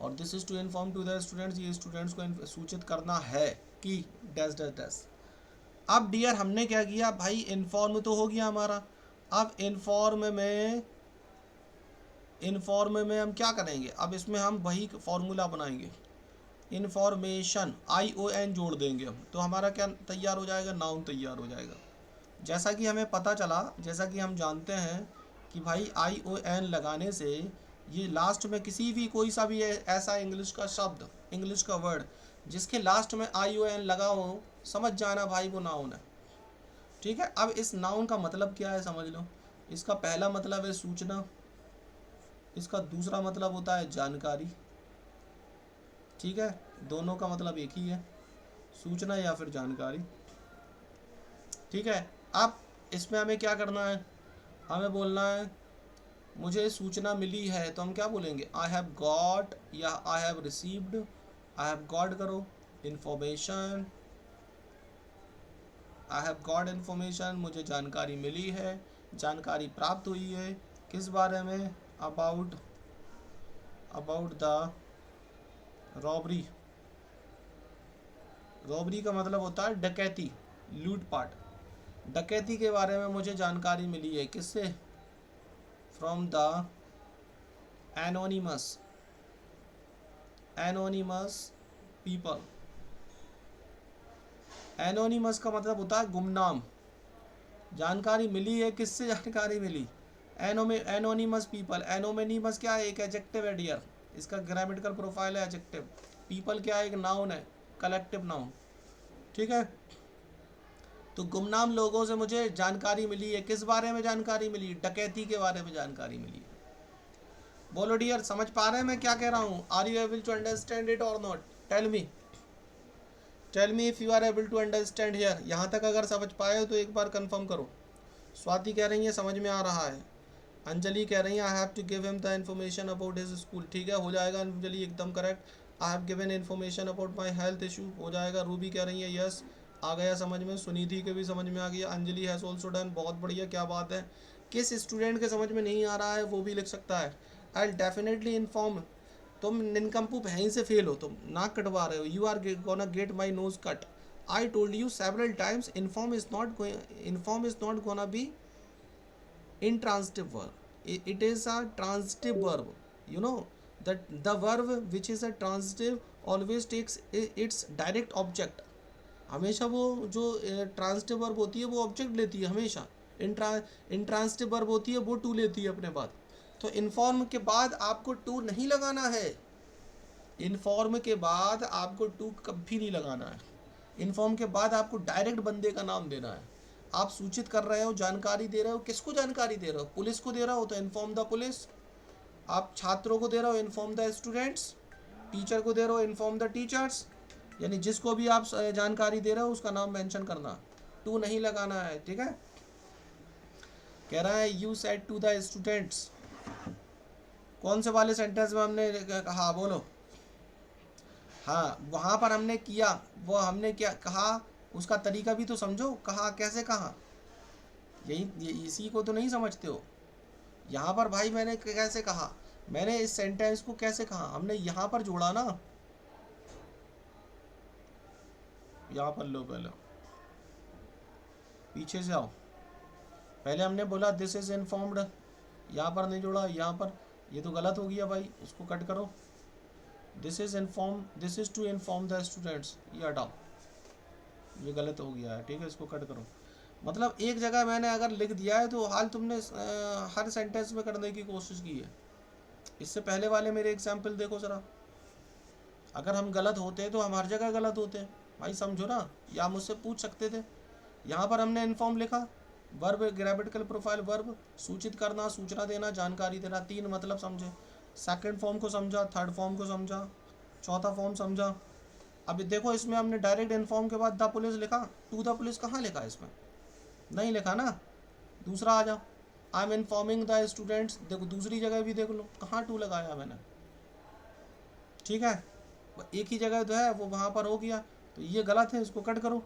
और this is to inform to the students, ये स्टूडेंट्स को सूचित करना है कि डैश डैश डैश। अब डियर हमने क्या किया भाई, इन्फॉर्म तो हो गया हमारा, अब इन्फॉर्म में हम क्या करेंगे, अब इसमें हम वही फॉर्मूला बनाएंगे, इन्फॉर्मेशन, ION जोड़ देंगे हम, तो हमारा क्या तैयार हो जाएगा, नाउन तैयार हो जाएगा। जैसा कि हमें पता चला, जैसा कि हम जानते हैं कि भाई ION लगाने से ये लास्ट में किसी भी कोई सा भी ऐसा इंग्लिश का शब्द, इंग्लिश का वर्ड जिसके लास्ट में ION लगा हो, समझ जाना भाई वो नाउन है, ठीक है। अब इस नाउन का मतलब क्या है समझ लो, इसका पहला मतलब है सूचना, इसका दूसरा मतलब होता है जानकारी, ठीक है, दोनों का मतलब एक ही है, सूचना या फिर जानकारी, ठीक है। अब इसमें हमें क्या करना है, हमें बोलना है मुझे सूचना मिली है, तो हम क्या बोलेंगे, आई हैव गॉट या I have received, I have got करो information, I have got information, मुझे जानकारी मिली है, जानकारी प्राप्त हुई है, किस बारे में, अबाउट द रॉबरी, रॉबरी का मतलब होता है डकैती, लूटपाट, डकैती के बारे में मुझे जानकारी मिली है, किससे, from the anonymous people. Anonymous का मतलब होता है गुमनाम, जानकारी मिली है, किससे जानकारी मिली, एनोनिमस पीपल। एनोनिमस क्या है, एक एडजेक्टिव है डियर, इसका ग्रामेटिकल प्रोफाइल है एडजेक्टिव। पीपल क्या है, एक नाउन है, कलेक्टिव नाउन, ठीक है। तो गुमनाम लोगों से मुझे जानकारी मिली है, किस बारे में जानकारी मिली, डकैती के बारे में जानकारी मिली है। बोलो डियर, समझ पा रहे हैं मैं क्या कह रहा हूँ, are you able to understand it और not, tell me if you are able to understand here. यहाँ तक अगर समझ पाए हो तो एक बार कंफर्म करो। स्वाति कह रही है समझ में आ रहा है, अंजलि कह रही है I have to give him the information about his school, ठीक है, हो जाएगा अंजलि एकदम correct. I have given information about my health issue, हो जाएगा। रूबी कह रही है यस, आ गया समझ में। सुनिधि के भी समझ में आ गया। अंजलि हैज़ ऑल्सो डन, बहुत बढ़िया, क्या बात है। किस स्टूडेंट के समझ में नहीं आ रहा है वो भी लिख सकता है, आई डेफिनेटली इन्फॉर्म। तुम निनकम्पूप यहीं से फेल हो, तुम नाक कटवा रहे हो, you are gonna get my nose cut, I told you several times, inform is not gonna be intransitive verb. It is a transitive verb. You know that the verb which is a transitive always takes its direct object. हमेशा वो जो transitive verb होती है वो object लेती है हमेशा. Intransitive verb होती है वो टू लेती है अपने बाद. तो इन्फॉर्म के बाद आपको टू नहीं लगाना है. इन्फॉर्म के बाद आपको टू कभी नहीं लगाना है. इन्फॉर्म के बाद आपको डायरेक्ट बंदे का नाम देना है. आप सूचित कर रहे हो, जानकारी दे रहे हो, किसको जानकारी दे रहे हो? पुलिस को दे रहे हो तो इन्फॉर्म द पुलिस. आप छात्रों को दे रहे हो, इन्फॉर्म द स्टूडेंट्स. टीचर को दे रहे हो, इन्फॉर्म द टीचर्स. यानी जिसको भी आप जानकारी दे रहे हो उसका नाम मेंशन करना, टू नहीं लगाना है. ठीक है. कह रहा है you said to the students. कौन से वाले सेंटेंस में हमने कहा? बोलो. हाँ, वहाँ पर हमने किया, वो हमने क्या कहा उसका तरीका भी तो समझो. कहा कैसे कहा, यही इसी को तो नहीं समझते हो. यहाँ पर भाई मैंने कैसे कहा, मैंने इस सेंटेंस को कैसे कहा, हमने यहाँ पर जोड़ा ना. यहाँ पर लो, पहले पीछे से आओ. पहले हमने बोला दिस इज इन्फॉर्म्ड, यहाँ पर नहीं जोड़ा, यहाँ पर. ये तो गलत हो गया भाई, इसको कट करो. This is inform, this is to inform the students, ये हटाओ, ये गलत हो गया है. ठीक है, इसको कट करो. मतलब एक जगह मैंने अगर लिख दिया है तो हाल तुमने हर सेंटेंस में करने की कोशिश की है. इससे पहले वाले मेरे एग्जाम्पल देखो ज़रा. अगर हम गलत होते तो हम हर जगह गलत होते हैं भाई, समझो ना. या मुझसे पूछ सकते थे. यहाँ पर हमने इन्फॉर्म लिखा, वर्ब ग्रामेटिकल प्रोफाइल वर्ब, सूचित करना, सूचना देना, जानकारी देना. 3 मतलब समझे. सेकंड फॉर्म को समझा, थर्ड फॉर्म को समझा, चौथा फॉर्म समझा. अभी देखो इसमें हमने डायरेक्ट इन्फॉर्म के बाद द पुलिस लिखा. टू द पुलिस कहाँ लिखा? इसमें नहीं लिखा ना. दूसरा आ जाओ, I am informing the students. देखो दूसरी जगह भी देख लो, कहाँ टू लगाया मैंने. ठीक है, एक ही जगह तो है वो वहाँ पर हो गया. तो ये गलत है, इसको कट करो.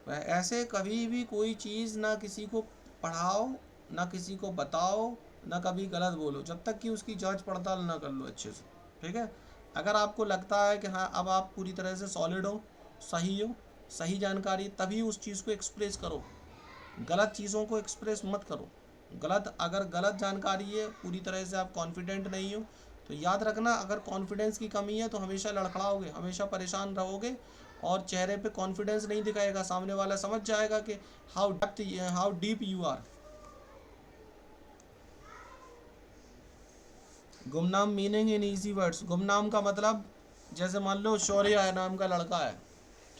ऐसे कभी भी कोई चीज़ ना किसी को पढ़ाओ, ना किसी को बताओ, ना कभी गलत बोलो, जब तक कि उसकी जांच पड़ताल ना कर लो अच्छे से. ठीक है. अगर आपको लगता है कि हाँ अब आप पूरी तरह से सॉलिड हो, सही जानकारी, तभी उस चीज़ को एक्सप्रेस करो. गलत चीज़ों को एक्सप्रेस मत करो. अगर गलत जानकारी है, पूरी तरह से आप कॉन्फिडेंट नहीं हो, तो याद रखना अगर कॉन्फिडेंस की कमी है तो हमेशा लड़खड़ाओगे, हमेशा परेशान रहोगे और चेहरे पे कॉन्फिडेंस नहीं दिखाएगा. सामने वाला समझ जाएगा कि हाउ डीप यू आर. गुमनाम मीनिंग इन इजी वर्ड्स. गुमनाम का मतलब, जैसे मान लो शौर्य है नाम का लड़का है.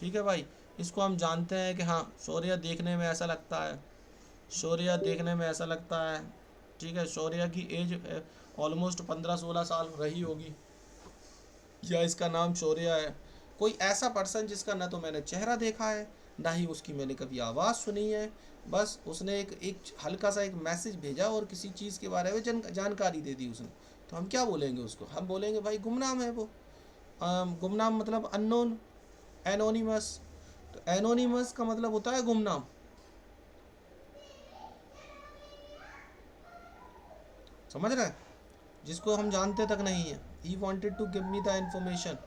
ठीक है भाई, इसको हम जानते हैं कि हाँ शौर्य देखने में ऐसा लगता है, शौर्य देखने में ऐसा लगता है. ठीक है, शौर्य की एज ऑलमोस्ट 15-16 साल रही होगी, या इसका नाम शौर्य है. कोई ऐसा पर्सन जिसका ना तो मैंने चेहरा देखा है, ना ही उसकी मैंने कभी आवाज़ सुनी है. बस उसने एक हल्का सा एक मैसेज भेजा और किसी चीज़ के बारे में जानकारी दे दी उसने. तो हम क्या बोलेंगे उसको? हम बोलेंगे भाई गुमनाम है वो. गुमनाम मतलब अननोन, एनोनिमस. तो एनोनिमस का मतलब होता है गुमनाम. समझ रहे हैं? जिसको हम जानते तक नहीं है. He wanted to give me the information.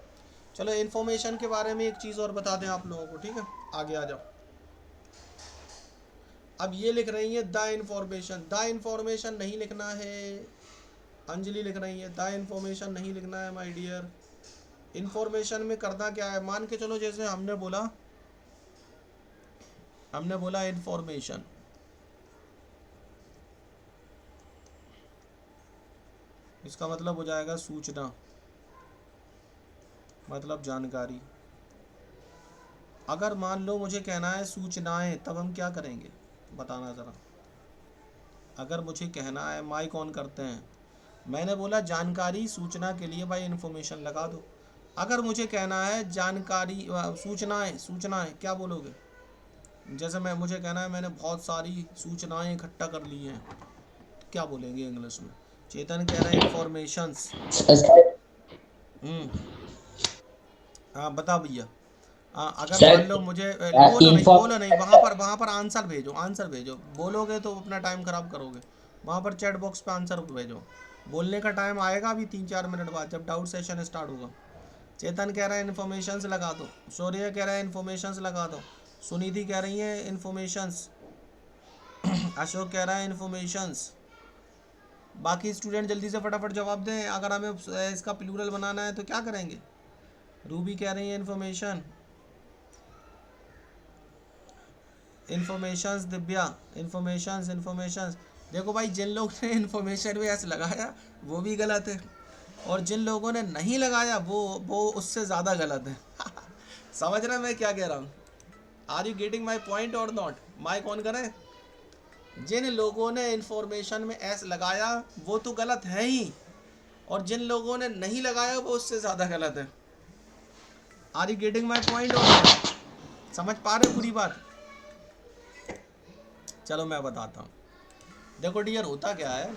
चलो इन्फॉर्मेशन के बारे में एक चीज़ और बता दें आप लोगों को. ठीक है, आगे आ जाओ. अब ये लिख रही है द इन्फॉर्मेशन. द इन्फॉर्मेशन नहीं लिखना है. अंजलि लिख रही है द इन्फॉर्मेशन नहीं लिखना है माय डियर. इन्फॉर्मेशन में करना क्या है? मान के चलो जैसे हमने बोला इन्फॉर्मेशन. इसका मतलब हो जाएगा सूचना, मतलब जानकारी. अगर मान लो मुझे कहना है सूचनाएं, तब हम क्या करेंगे बताना ज़रा. अगर मुझे कहना है, माइक ऑन करते हैं, मैंने बोला जानकारी सूचना के लिए भाई इन्फॉर्मेशन लगा दो. अगर मुझे कहना है जानकारी सूचनाएं क्या बोलोगे? जैसे मुझे कहना है मैंने बहुत सारी सूचनाएं इकट्ठा कर ली हैं, तो क्या बोलेंगे इंग्लिश में? चेतन कह रहे हैं इंफॉर्मेशंस. हाँ बता भैया. अगर मान लो मुझे बोलो नहीं, वहाँ पर आंसर भेजो. बोलोगे तो अपना टाइम खराब करोगे. वहाँ पर चैट बॉक्स पे आंसर भेजो. बोलने का टाइम आएगा अभी 3-4 मिनट बाद, जब डाउट सेशन स्टार्ट होगा. चेतन कह रहा है इन्फॉर्मेशंस लगा दो, शौर्य कह रहा है इन्फॉर्मेशंस लगा दो, सुनिधि कह रही है इन्फॉर्मेशंस, अशोक कह रहा है इन्फॉर्मेशंस। बाकी स्टूडेंट जल्दी से फटाफट जवाब दें। अगर हमें इसका प्लूरल बनाना है तो क्या करेंगे? रूबी कह रही है information, informations, Divya informations, informations. देखो भाई, जिन लोगों ने इन्फॉर्मेशन में एस लगाया वो भी गलत है, और जिन लोगों ने नहीं लगाया वो उससे ज़्यादा गलत है। समझ रहे हैं मैं क्या कह रहा हूँ? Are you getting my point or not? Mic on करें। जिन लोगों ने इन्फॉर्मेशन में एस लगाया वो तो गलत है ही, और जिन लोगों ने नहीं लगाया वो उससे ज़्यादा गलत है। Are you getting my point or not? समझ पा रहे पूरी बात? चलो मैं बताता हूँ। देखो डियर, होता क्या है,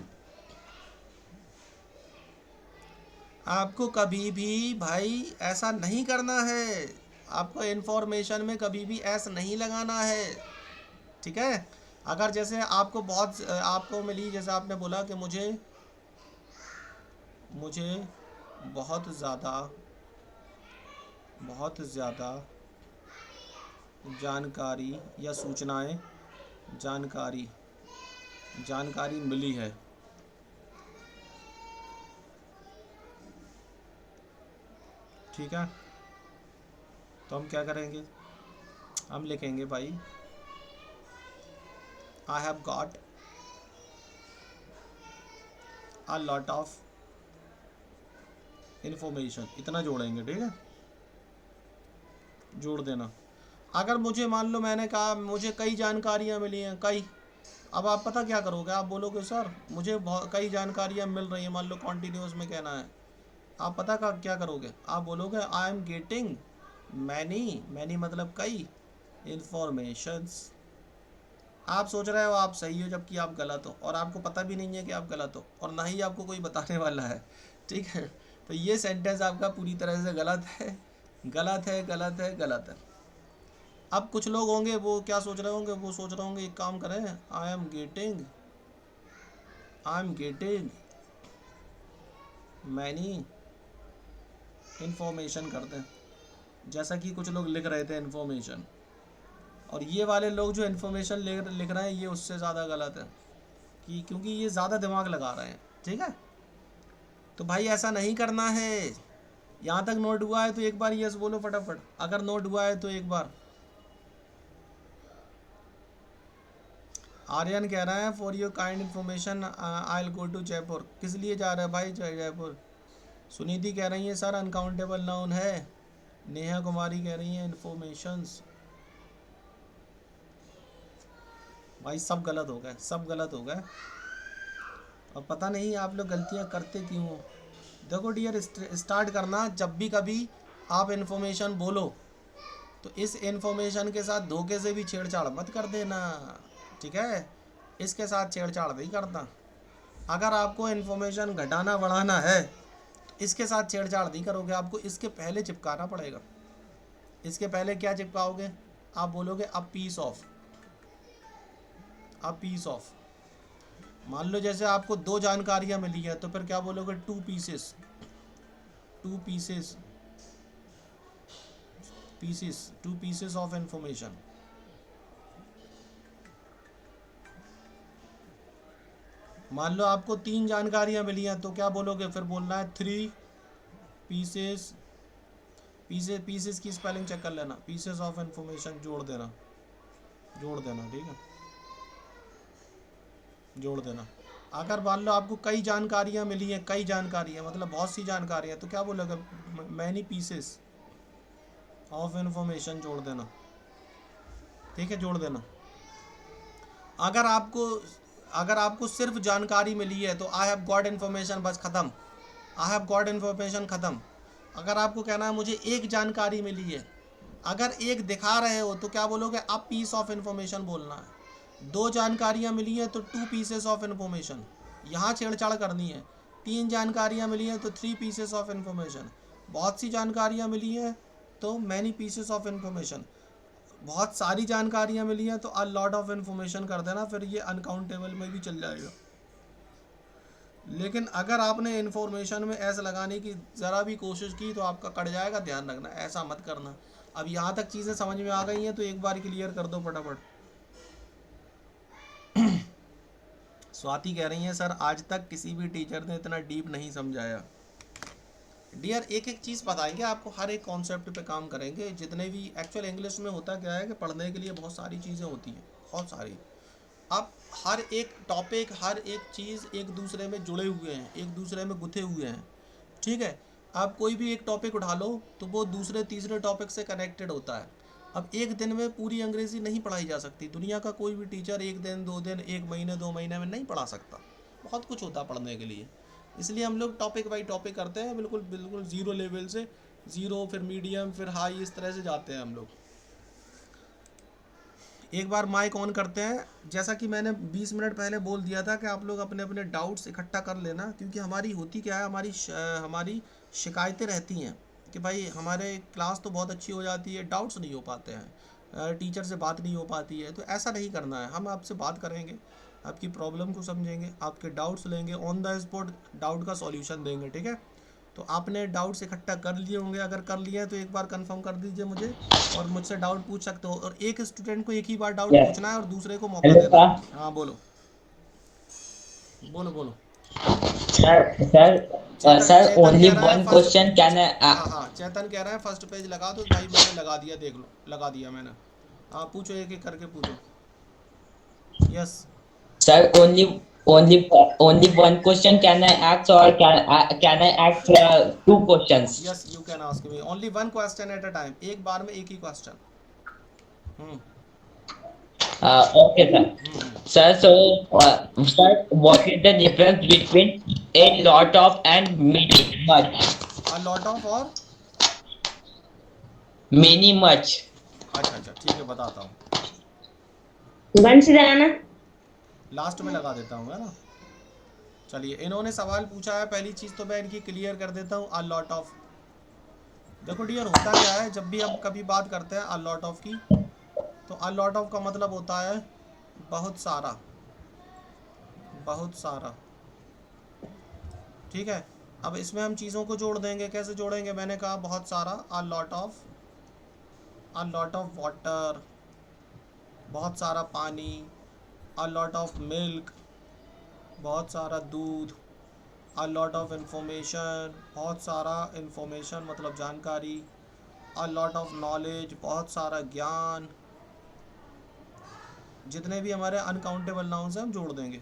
आपको कभी भी भाई ऐसा नहीं करना है, आपको इन्फॉर्मेशन में कभी भी ऐसा नहीं लगाना है, ठीक है? अगर जैसे आपको आपको मिली, जैसे आपने बोला कि मुझे बहुत ज़्यादा जानकारी या सूचनाएं, जानकारी मिली है, ठीक है? तो हम क्या करेंगे? हम लिखेंगे भाई आई have got a lot of information, इतना जोड़ेंगे, ठीक है? जोड़ देना। अगर मुझे, मान लो मैंने कहा मुझे कई जानकारियाँ मिली हैं, कई, अब आप पता क्या करोगे? आप बोलोगे सर मुझे कई जानकारियाँ मिल रही हैं, मान लो कॉन्टिन्यूस में कहना है, आप पता का क्या करोगे? आप बोलोगे आई एम गेटिंग मैनी मतलब कई इन्फॉर्मेशंस। आप सोच रहे हो आप सही हो जबकि आप गलत हो, और आपको पता भी नहीं है कि आप गलत हो, और ना ही आपको कोई बताने वाला है, ठीक है? तो ये सेंटेंस आपका पूरी तरह से गलत है, गलत है, गलत है, गलत है। अब कुछ लोग होंगे वो क्या सोच रहे होंगे? वो सोच रहे होंगे एक काम करें, I am getting many information कर दें, जैसा कि कुछ लोग लिख रहे थे इन्फॉर्मेशन, और ये वाले लोग जो इन्फॉर्मेशन लिख रहे हैं ये उससे ज़्यादा गलत है, कि क्योंकि ये ज़्यादा दिमाग लगा रहे हैं, ठीक है? तो भाई ऐसा नहीं करना है। यहाँ तक नोट हुआ है तो एक बार यस बोलो फटाफट, अगर नोट हुआ है तो एक बार। आर्यन कह रहा है for your kind information I will go to Jaipur. किस लिए जा रहा है भाई जयपुर? सुनीति कह रही है सर अनकाउंटेबल नाउन है। नेहा कुमारी कह रही है इन्फॉर्मेशंस। भाई सब गलत हो गए, सब गलत हो गए, और पता नहीं आप लोग गलतियाँ करते क्यों हो। देखो डियर, स्टार्ट करना जब भी कभी आप इन्फॉर्मेशन बोलो तो इस इन्फॉर्मेशन के साथ धोखे से भी छेड़छाड़ मत कर देना, ठीक है? इसके साथ छेड़छाड़ नहीं करना। अगर आपको इन्फॉर्मेशन घटाना बढ़ाना है तो इसके साथ छेड़छाड़ नहीं करोगे, आपको इसके पहले चिपकाना पड़ेगा। इसके पहले क्या चिपकाओगे? आप बोलोगे अ पीस ऑफ। मान लो जैसे आपको 2 जानकारियाँ मिली है तो फिर क्या बोलोगे? Two pieces of information. मान लो आपको 3 जानकारियाँ मिली हैं तो क्या बोलोगे? फिर बोलना है 3 पीसेस की स्पेलिंग चेक कर लेना, पीसेस ऑफ इंफॉर्मेशन जोड़ देना, ठीक है? जोड़ देना। अगर मान लो आपको कई जानकारियाँ मिली हैं, कई जानकारियाँ मतलब बहुत सी जानकारियाँ, तो क्या बोलोगे? मैनी पीसेस ऑफ इंफॉर्मेशन जोड़ देना, ठीक है? जोड़ देना। अगर आपको सिर्फ जानकारी मिली है तो आई हैव गॉट इन्फॉर्मेशन, बस ख़त्म। आई हैव गॉट इन्फॉर्मेशन ख़त्म। अगर आपको कहना है मुझे एक जानकारी मिली है, अगर एक दिखा रहे हो तो क्या बोलोगे? अब पीस ऑफ इन्फॉर्मेशन बोलना है। 2 जानकारियाँ मिली हैं तो 2 पीसेस ऑफ इन्फॉर्मेशन, यहाँ छेड़छाड़ करनी है। 3 जानकारियाँ मिली हैं तो 3 पीसेस ऑफ इन्फॉर्मेशन। बहुत सी जानकारियाँ मिली हैं तो मैनी पीसेस ऑफ इन्फॉर्मेशन। बहुत सारी जानकारियाँ मिली हैं तो अ लॉट ऑफ इन्फॉर्मेशन कर देना, फिर ये अनकाउंटेबल में भी चल जाएगा। लेकिन अगर आपने इन्फॉर्मेशन में ऐसा लगाने की ज़रा भी कोशिश की तो आपका कट जाएगा, ध्यान रखना, ऐसा मत करना। अब यहाँ तक चीज़ें समझ में आ गई हैं तो एक बार क्लियर कर दो फटाफट। स्वाति कह रही हैं सर आज तक किसी भी टीचर ने इतना डीप नहीं समझाया। डियर एक एक चीज़ बताएंगे आपको, हर एक कॉन्सेप्ट पे काम करेंगे। जितने भी एक्चुअल इंग्लिश में होता क्या है कि पढ़ने के लिए बहुत सारी चीज़ें होती हैं, बहुत सारी। अब हर एक टॉपिक, हर एक चीज़ एक दूसरे में जुड़े हुए हैं, एक दूसरे में गुथे हुए हैं। ठीक है, आप कोई भी एक टॉपिक उठा लो तो वो दूसरे तीसरे टॉपिक से कनेक्टेड होता है। अब एक दिन में पूरी अंग्रेज़ी नहीं पढ़ाई जा सकती। दुनिया का कोई भी टीचर एक दिन, 2 दिन, 1 महीने, 2 महीने में नहीं पढ़ा सकता। बहुत कुछ होता है पढ़ने के लिए। इसलिए हम लोग टॉपिक बाई टॉपिक करते हैं, बिल्कुल बिल्कुल ज़ीरो लेवल से, ज़ीरो फिर मीडियम फिर हाई, इस तरह से जाते हैं हम लोग। एक बार माइक ऑन करते हैं। जैसा कि मैंने 20 मिनट पहले बोल दिया था कि आप लोग अपने अपने डाउट्स इकट्ठा कर लेना, क्योंकि हमारी होती क्या है, हमारी शिकायतें रहती हैं कि भाई हमारे क्लास तो बहुत अच्छी हो जाती है, डाउट्स नहीं हो पाते हैं, टीचर से बात नहीं हो पाती है। तो ऐसा नहीं करना है, हम आपसे बात करेंगे, आपकी प्रॉब्लम को समझेंगे, आपके डाउट्स लेंगे, ऑन द स्पॉट डाउट का सॉल्यूशन देंगे। ठीक है, तो आपने डाउट्स इकट्ठा कर लिए होंगे, अगर कर लिए हैं तो एक बार कंफर्म कर दीजिए मुझे, और मुझसे डाउट पूछ सकते हो। और एक स्टूडेंट को एक ही बार डाउट Yes. पूछना है और दूसरे को मौका Hello, देना sir. है। हाँ बोलो, बोलो बोलो। Sir, चेतन only कह रहा है one first. question can I, हाँ हाँ, चेतन कह रहा है फर्स्ट पेज लगा दो भाई। मैंने लगा दिया, देख लो, लगा दिया मैंने। हाँ पूछो, एक एक करके पूछो। Yes sir, only one question can I ask, or can I ask two questions? Yes, you can ask me only one question at a time, एक बार में एक ही question. Hmm Okay, sir. Hmm. Sir, what is the difference between a lot of and many much? A lot of और, Many much. अच्छा अच्छा ठीक है, बताता हूँ। वंश जाना। लास्ट में लगा देता हूँ, है ना। चलिए, इन्होंने सवाल पूछा है, पहली चीज़ तो मैं इनकी क्लियर कर देता हूँ। अ लॉट ऑफ, देखो डियर होता क्या है, जब भी हम कभी बात करते हैं अ लॉट ऑफ की, तो अ लॉट ऑफ का मतलब होता है बहुत सारा, बहुत सारा। ठीक है, अब इसमें हम चीज़ों को जोड़ देंगे। कैसे जोड़ेंगे, मैंने कहा बहुत सारा, अ लॉट ऑफ वाटर, बहुत सारा पानी, अ लॉट ऑफ मिल्क, बहुत सारा दूध, अ लॉट ऑफ इंफॉर्मेशन, बहुत सारा इंफॉर्मेशन मतलब जानकारी, अ लॉट ऑफ नॉलेज, बहुत सारा ज्ञान। जितने भी हमारे अनकाउंटेबल नाउन्स हैं हम जोड़ देंगे।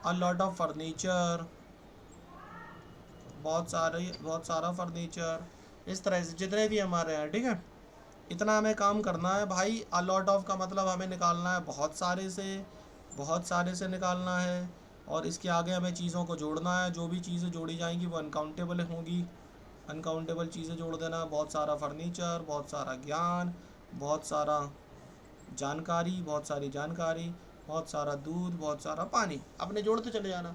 अ लॉट ऑफ फर्नीचर, बहुत सारा फर्नीचर। इस तरह से जितने भी हमारे हैं, ठीक है, इतना हमें काम करना है भाई। अ लॉट ऑफ का मतलब हमें निकालना है बहुत सारे से, बहुत सारे से निकालना है। और इसके आगे हमें चीज़ों को जोड़ना है, जो भी चीज़ें जोड़ी जाएंगी वो अनकाउंटेबल होंगी। अनकाउंटेबल चीज़ें जोड़ देना, बहुत सारा फर्नीचर, बहुत सारा ज्ञान, बहुत सारा जानकारी, बहुत सारी जानकारी, बहुत सारा दूध, बहुत सारा पानी, अपने जोड़ते चले जाना।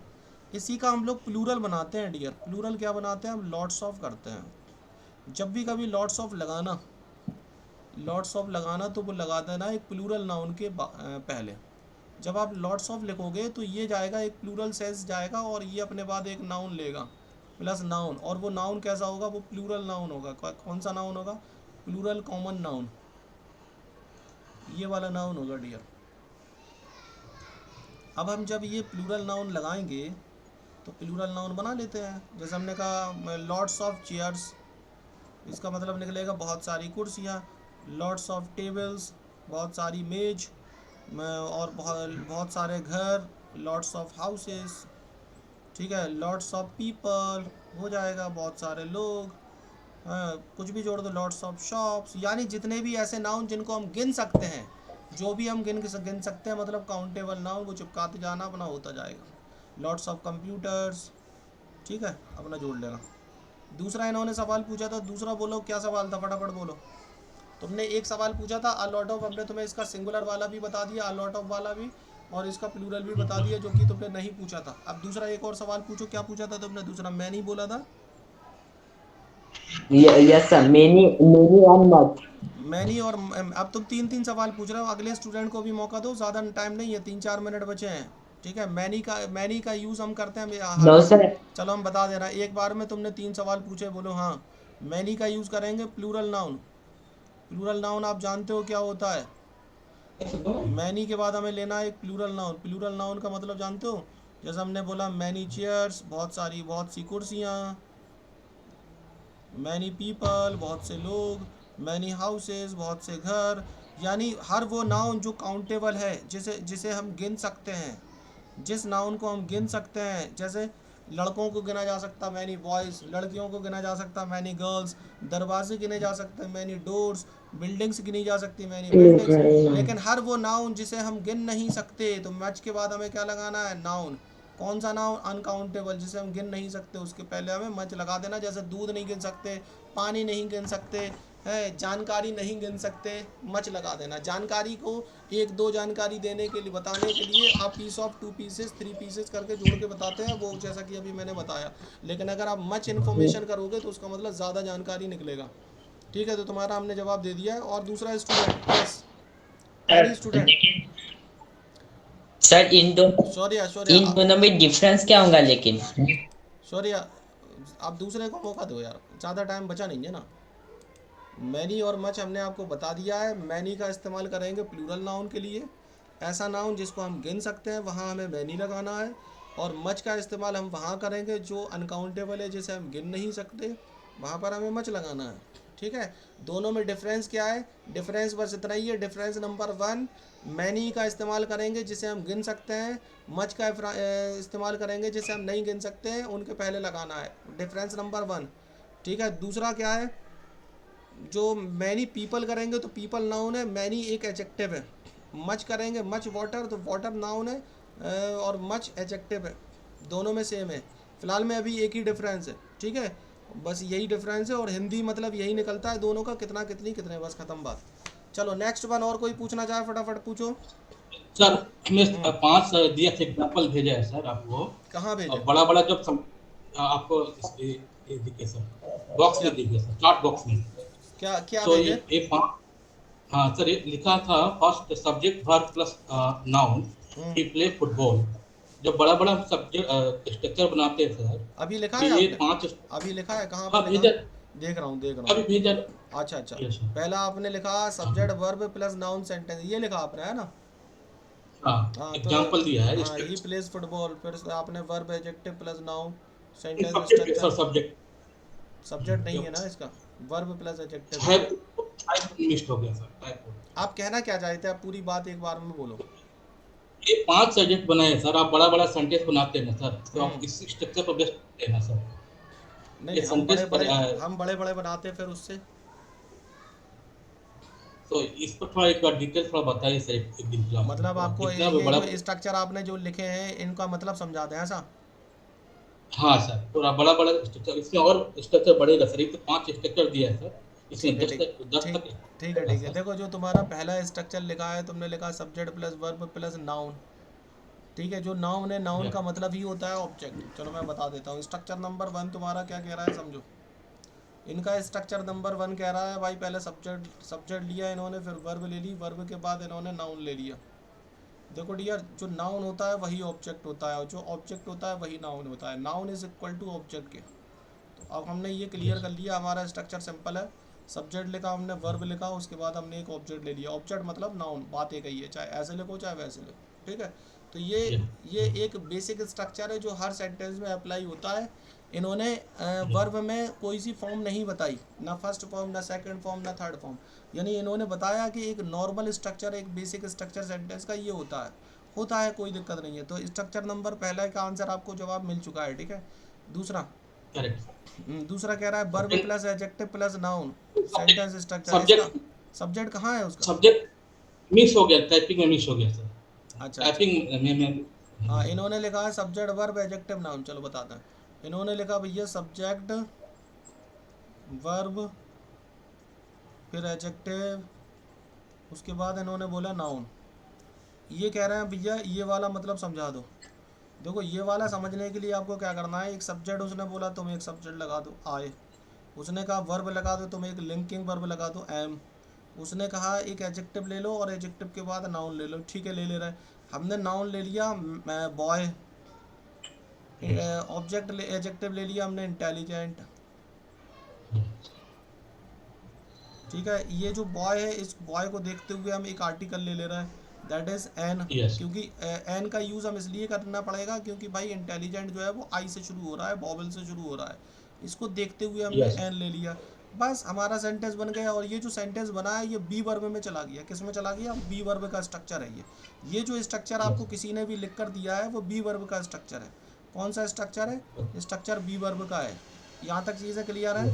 इसी का हम लोग प्लूरल बनाते हैं डियर। प्लूरल क्या बनाते हैं हम, लॉट्स ऑफ करते हैं। जब भी कभी लॉट्स ऑफ लगाना, लॉट्स ऑफ लगाना तो वो लगा देना एक प्लूरल नाउन के पहले। जब आप लॉट्स ऑफ लिखोगे तो ये जाएगा, एक प्लूरल सेंस जाएगा, और ये अपने बाद एक नाउन लेगा प्लस नाउन। और वो नाउन कैसा होगा, वो प्लूरल नाउन होगा। कौन सा नाउन होगा, प्लूरल कॉमन नाउन, ये वाला नाउन होगा डियर। अब हम जब ये प्लूरल नाउन लगाएंगे तो प्लूरल नाउन बना लेते हैं। जैसे हमने कहा लॉट्स ऑफ चेयर्स, इसका मतलब निकलेगा बहुत सारी कुर्सियाँ। लॉट्स ऑफ टेबल्स, बहुत सारी मेज। और बहुत बहुत सारे घर, लॉट्स ऑफ हाउसेस। ठीक है, लॉट्स ऑफ पीपल हो जाएगा, बहुत सारे लोग। कुछ भी जोड़ दो, लॉट्स ऑफ शॉप्स। यानी जितने भी ऐसे नाउन जिनको हम गिन सकते हैं, जो भी हम गिन सकते हैं, मतलब काउंटेबल नाउन, वो चिपकाते जाना, अपना होता जाएगा। लॉट्स ऑफ कंप्यूटर्स, ठीक है, अपना जोड़ लेना। दूसरा इन्होंने सवाल पूछा था, दूसरा बोलो क्या सवाल था, फटाफट बोलो। तुमने एक सवाल पूछा था अ लॉट ऑफ, हमने तुम्हें इसका सिंगुलर वाला भी बता दिया, अ लॉट ऑफ वाला भी, और इसका प्लूरल भी बता दिया, जो कि तुमने नहीं पूछा था। अब दूसरा एक और सवाल पूछो, क्या पूछा था तुमने दूसरा, मैं नहीं बोला था। Yes, sir. Many and much. Many और अब तुम तीन तीन सवाल पूछ रहे हो। अगले स्टूडेंट को भी मौका दो, ज़्यादा टाइम नहीं है, 3-4 मिनट बचे हैं। ठीक है, मैनी का यूज़ हम करते हैं No, हर, sir. चलो हम बता दे रहे हैं, एक बार में तुमने 3 सवाल पूछे, बोलो हाँ। मैनी का यूज़ करेंगे प्लूरल नाउन। प्लूरल नाउन आप जानते हो क्या होता है? मैनी के बाद हमें लेना है एक प्लूरल नाउन। प्लूरल नाउन का मतलब जानते हो? जैसे हमने बोला मैनी चेयर्स, बहुत सी कुर्सियाँ, मैनी पीपल, बहुत से लोग, मैनी हाउसेस, बहुत से घर। यानी हर वो नाउन जो काउंटेबल है, जिसे जिसे हम गिन सकते हैं, जिस नाउन को हम गिन सकते हैं, जैसे लड़कों को गिना जा सकता मैनी बॉयज़, लड़कियों को गिना जा सकता मैनी गर्ल्स, दरवाजे गिने जा सकते मैनी डोर्स, बिल्डिंग्स गिनी जा सकती मैनी बिल्डिंग्स। लेकिन हर वो नाउन जिसे हम गिन नहीं सकते, तो मैच के बाद हमें क्या लगाना है? नाउन। कौन सा नाउन? अनकाउंटेबल, जिसे हम गिन नहीं सकते, उसके पहले हमें मच लगा देना। जैसे दूध नहीं गिन सकते, पानी नहीं गिन सकते, है जानकारी नहीं गिन सकते, मच लगा देना। जानकारी को एक दो जानकारी देने के लिए, बताने के लिए आप पीस ऑफ 2 पीसेस 3 पीसेस करके जोड़ के बताते हैं, वो जैसा कि अभी मैंने बताया। लेकिन अगर आप मच इन्फॉर्मेशन करोगे तो उसका मतलब ज़्यादा जानकारी निकलेगा। ठीक है, तो तुम्हारा हमने जवाब दे दिया है। और दूसरा student, yes, any student. Sir Shaurya, इन दोनों में डिफरेंस क्या होगा लेकिन? शौर्या, आप दूसरे को मौका दो यार, ज़्यादा टाइम बचा नहीं है ना। मैनी और मच हमने आपको बता दिया है। मैनी का इस्तेमाल करेंगे प्लूरल नाउन के लिए, ऐसा नाउन जिसको हम गिन सकते हैं, वहाँ हमें मैनी लगाना है। और मच का इस्तेमाल हम वहाँ करेंगे जो अनकाउंटेबल है, जिसे हम गिन नहीं सकते, वहाँ पर हमें मच लगाना है। ठीक है, दोनों में डिफरेंस क्या है? डिफरेंस बस इतना ही है। डिफरेंस नंबर 1, मैनी का इस्तेमाल करेंगे जिसे हम गिन सकते हैं, मच का इस्तेमाल करेंगे जिसे हम नहीं गिन सकते हैं, उनके पहले लगाना है। Difference number 1। ठीक है, दूसरा क्या है? जो मैनी पीपल करेंगे तो पीपल नाउन है, मैनी एक एडजेक्टिव है। मच करेंगे, मच वाटर, तो वाटर नाउन है, और मच एडजेक्टिव है। दोनों में सेम है। फिलहाल में अभी एक ही डिफरेंस है। ठीक है, बस यही डिफरेंस है। और हिंदी मतलब यही निकलता है दोनों का, कितना कितनी कितने, बस खत्म बात। चलो नेक्स्ट वन, और कोई पूछना चाहे फटाफट पूछो। सर इसमें हम्म, 5 दिया थे, एग्जाम्पल भेजा है सर आपको। कहाँ भेजे? बड़ा बड़ा जब आपको ये दिखे सर, बॉक्स क्या में दिखे सर, चार्ट बॉक्स में। क्या क्या तो भेजे? ये 5, हाँ सर, ये लिखा था first subject verb plus noun, hmm, he play football. जब बड़ा बड़ा सब्जेक्ट स्ट्रक्चर बनाते हैं सर, अभी लिखा तो है ये आपने? 5। अभी लिखा है, कहाँ पर हाँ लिखा? भेजा, देख रहा हूँ, देख रहा हूँ। अभी भेजा। अच्छा अच्छा, यस सर। पहला आपने लिखा हाँ subject verb plus noun sentence, ये लिखा आपने, है ना? हाँ, हाँ तो, एग्जाम्पल दिया है हाँ ही प्लेस फुटबॉल, फिर से आपने verb adjective plus noun sentence subject structure. Sir, subject subject नहीं है ना इसका, वर्ब प्लस एडजेक्टिव है। टाइप मिस्ट हो गया सर, टाइप। आप कहना क्या चाहते हैं? आप पूरी बात एक बार में बोलो। ये 5 सब्जेक्ट बनाए हैं सर, आप बड़ा बड़ा सेंटेंस बनाते हैं ना सर, तो आप हम्म, इस स्ट्रक्चर पर बेस्ट करते हैं ना सर। नहीं ये नहीं, सेंटेंस पर हम बड़े बड़े बनाते हैं फिर उससे। तो इस पर थोड़ा एक बार डिटेल थोड़ा बताइए सर, एक दिन क्लास में, मतलब तो आपको इतना ये बड़ा। जो स्ट्रक्चर आपने जो लिखे हैं, इनका मतलब समझा दें ऐसा? हाँ सर, थोड़ा बड़ा बड़ा स्ट्रक्चर, इसमें और स्ट्रक्चर बढ़ेगा सर। एक तो 5 स्ट्रक्चर दिया है सर, इसमें ठीक है, 10 ठीक, तक 10 ठीक, तक ठीक है, होगा ठीक है। सर। देखो, जो तुम्हारा पहला स्ट्रक्चर लिखा है, तुमने लिखा subject plus verb plus noun. ठीक है, जो नाउन है, नाउन या का मतलब ही होता है ऑब्जेक्ट। चलो मैं बता देता हूँ। स्ट्रक्चर नंबर 1 तुम्हारा क्या कह रहा है, समझो। इनका स्ट्रक्चर नंबर 1 कह रहा है भाई, पहले सब्जेक्ट सब्जेक्ट लिया इन्होंने, फिर वर्ब ले ली, वर्ब के बाद इन्होंने नाउन ले लिया। देखो डियर, जो नाउन होता है वही ऑब्जेक्ट होता है, और जो ऑब्जेक्ट होता है वही नाउन होता है। Noun is equal to object के। तो अब हमने ये क्लियर यस कर लिया, हमारा स्ट्रक्चर सिंपल है। सब्जेक्ट लिखा हमने, वर्ब लिखा, उसके बाद हमने एक ऑब्जेक्ट ले लिया। ऑब्जेक्ट मतलब नाउन, बात एक ही है, चाहे ऐसे लिखो चाहे वैसे लिखो। ठीक है, तो ये एक बेसिक स्ट्रक्चर है जो हर सेंटेंस में अप्लाई होता है। इन्होंने वर्ब में कोई सी फॉर्म नहीं बताई, ना फर्स्ट फॉर्म, ना सेकंड फॉर्म, ना थर्ड फॉर्म। यानी इन्होंने बताया कि एक नॉर्मल स्ट्रक्चर, एक बेसिक स्ट्रक्चर सेंटेंस का ये होता है, कोई दिक्कत नहीं है। तो स्ट्रक्चर नंबर पहला का आंसर आपको जवाब मिल चुका है। ठीक है, दूसरा, करेक्ट। दूसरा कह रहा है verb plus adjective plus noun sentence structure. इसका सब्जेक्ट सब्जेक्ट कहाँ है उसका? सब्जेक्ट मिस हो गया, टाइपिंग में मिस हो गया सर। अच्छा अच्छा, टाइपिंग में हाँ इन्होंने लिखा है सब्जेक्ट वर्ब एडजेक्टिव नाउन। चलो बताते हैं। इन्होंने लिखा भैया सब्जेक्ट वर्ब, फिर एडजेक्टिव, उसके बाद इन्होंने बोला नाउन। ये कह रहे हैं भैया ये वाला मतलब समझा दो। देखो, ये वाला समझने के लिए आपको क्या करना है, एक सब्जेक्ट उसने बोला, तुम एक सब्जेक्ट लगा दो आए। उसने कहा वर्ब लगा दो, तुम एक लिंकिंग वर्ब लगा दो एम। उसने कहा एक एडजेक्टिव ले लो और एडजेक्टिव के बाद नाउन ले लो, ठीक है ले ले रहे हैं। हमने नाउन ले लिया बॉय, ऑब्जेक्ट एडजेक्टिव ले लिया हमने इंटेलिजेंट, ठीक है। ये जो बॉय है, इस बॉय को देखते हुए हम एक आर्टिकल ले रहे हैं, दैट इज एन, Yes. क्योंकि एन का यूज़ हम इसलिए करना पड़ेगा क्योंकि भाई इंटेलिजेंट जो है वो आई से शुरू हो रहा है, बॉबल से शुरू हो रहा है, इसको देखते हुए हमने Yes. एन ले लिया। बस हमारा सेंटेंस बन गया। और ये जो सेंटेंस बना है ये बी वर्ब में चला गया। किस में चला गया? बी वर्ब का स्ट्रक्चर है ये जो स्ट्रक्चर आपको किसी ने भी लिख कर दिया है वो बी वर्ब का स्ट्रक्चर है। कौन सा स्ट्रक्चर है? स्ट्रक्चर बी वर्ब का है। यहाँ तक चीज़ें क्लियर है?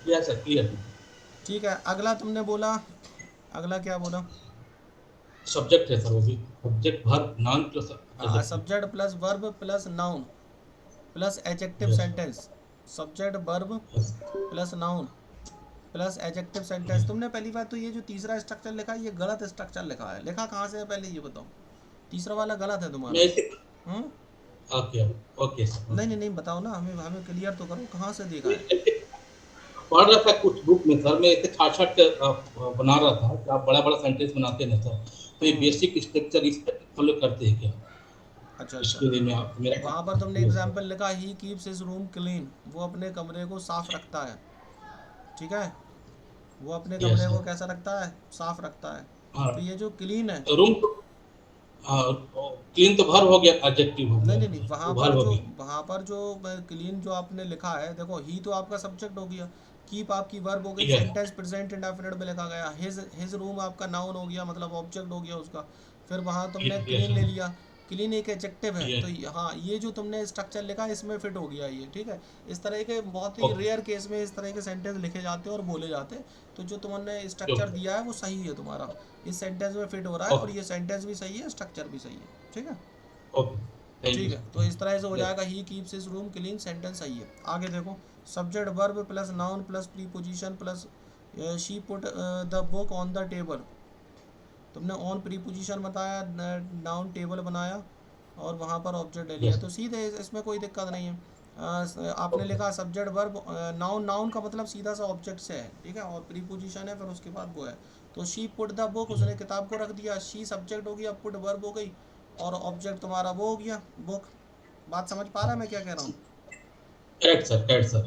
Yes, sir. Clear. ठीक है। अगला तुमने बोला, अगला क्या बोला? सब्जेक्ट है सर, वो भी subject verb noun plus subject plus verb plus noun plus adjective Yes. Sentence. Subject verb Yes. Plus noun plus adjective sentence. तुमने पहली बात तो ये जो तीसरा स्ट्रक्चर लिखा है ये गलत स्ट्रक्चर लिखा है। लिखा कहाँ से है पहले ये बताओ? तीसरा वाला गलत है मैं तुम्हारा। इसे हम्म? Okay okay sir. नहीं बताओ ना, हमें क्लियर तो करो कहाँ से देखा है। पढ़ रहा था कुछ बुक में सर, मैं इसे छाट छाट कर बना रहा था कि आप बड़ा बड़ा सेंटेंस बनाते हैं ना सर, तो ये बेसिक स्ट्रक्चर इस फॉलो करते हैं क्या? अच्छा इसके लिए मैं आप मेरा वहाँ पर तुमने एग्जाम्पल लिखा he keeps his room clean, वो अपने कमरे को साफ रखता है, ठीक है। वो अपने Yes, कमरे sir. को कैसा रखता है? साफ रखता है। हाँ, तो ये जो क्लीन है, रूम क्लीन तो भर हो गया, एडजेक्टिव हो गया, नहीं वो भर हो गया। वहाँ पर जो क्लीन जो आपने लिखा है, देखो ही तो आपका सब्जेक्ट हो गया, कीप आपकी वर्ब हो गई, Yes. सेंटेंस प्रेजेंट इंडेफिनिट में लिखा गया, हिज रूम आपका नाउन हो गया, मतलब ऑब्जेक्ट हो गया उसका। फिर वहाँ तुमने Yes, क्लीन ले sir. लिया, क्लीन एक एडजेक्टिव है। Yes. तो हाँ ये जो तुमने स्ट्रक्चर लिखा इसमें फिट हो गया ये, ठीक है। इस तरह के बहुत ही Okay. रेयर केस में इस तरह के सेंटेंस लिखे जाते हैं और बोले जाते हैं। तो जो तुमने स्ट्रक्चर Okay. दिया है वो सही है तुम्हारा, इस सेंटेंस में फिट हो रहा है, और Okay. ये सेंटेंस भी सही है, स्ट्रक्चर भी सही है, ठीक है। Okay. Thank ठीक you. है, तो इस तरह से हो Yes. जाएगा he keeps his room clean, sentence सही है। आगे देखो, subject verb plus noun plus preposition plus she put the book on the table. तुमने ऑन प्रीपोजिशन बताया, नाउन टेबल बनाया और वहाँ पर ऑब्जेक्ट ले लिया, Yes. तो सीधे इसमें कोई दिक्कत नहीं है। आपने लिखा सब्जेक्ट वर्ब नाउन का मतलब सीधा सा ऑब्जेक्ट से है, ठीक है, और प्रीपोजिशन है फिर उसके बाद वो है। तो शी पुट द बुक, उसने किताब को रख दिया, शी सब्जेक्ट हो गया, पुट वर्ब हो गई, और ऑब्जेक्ट तुम्हारा वो हो गया बुक। बात समझ पा रहा है मैं क्या कह रहा हूँ? Correct, sir. Correct, sir.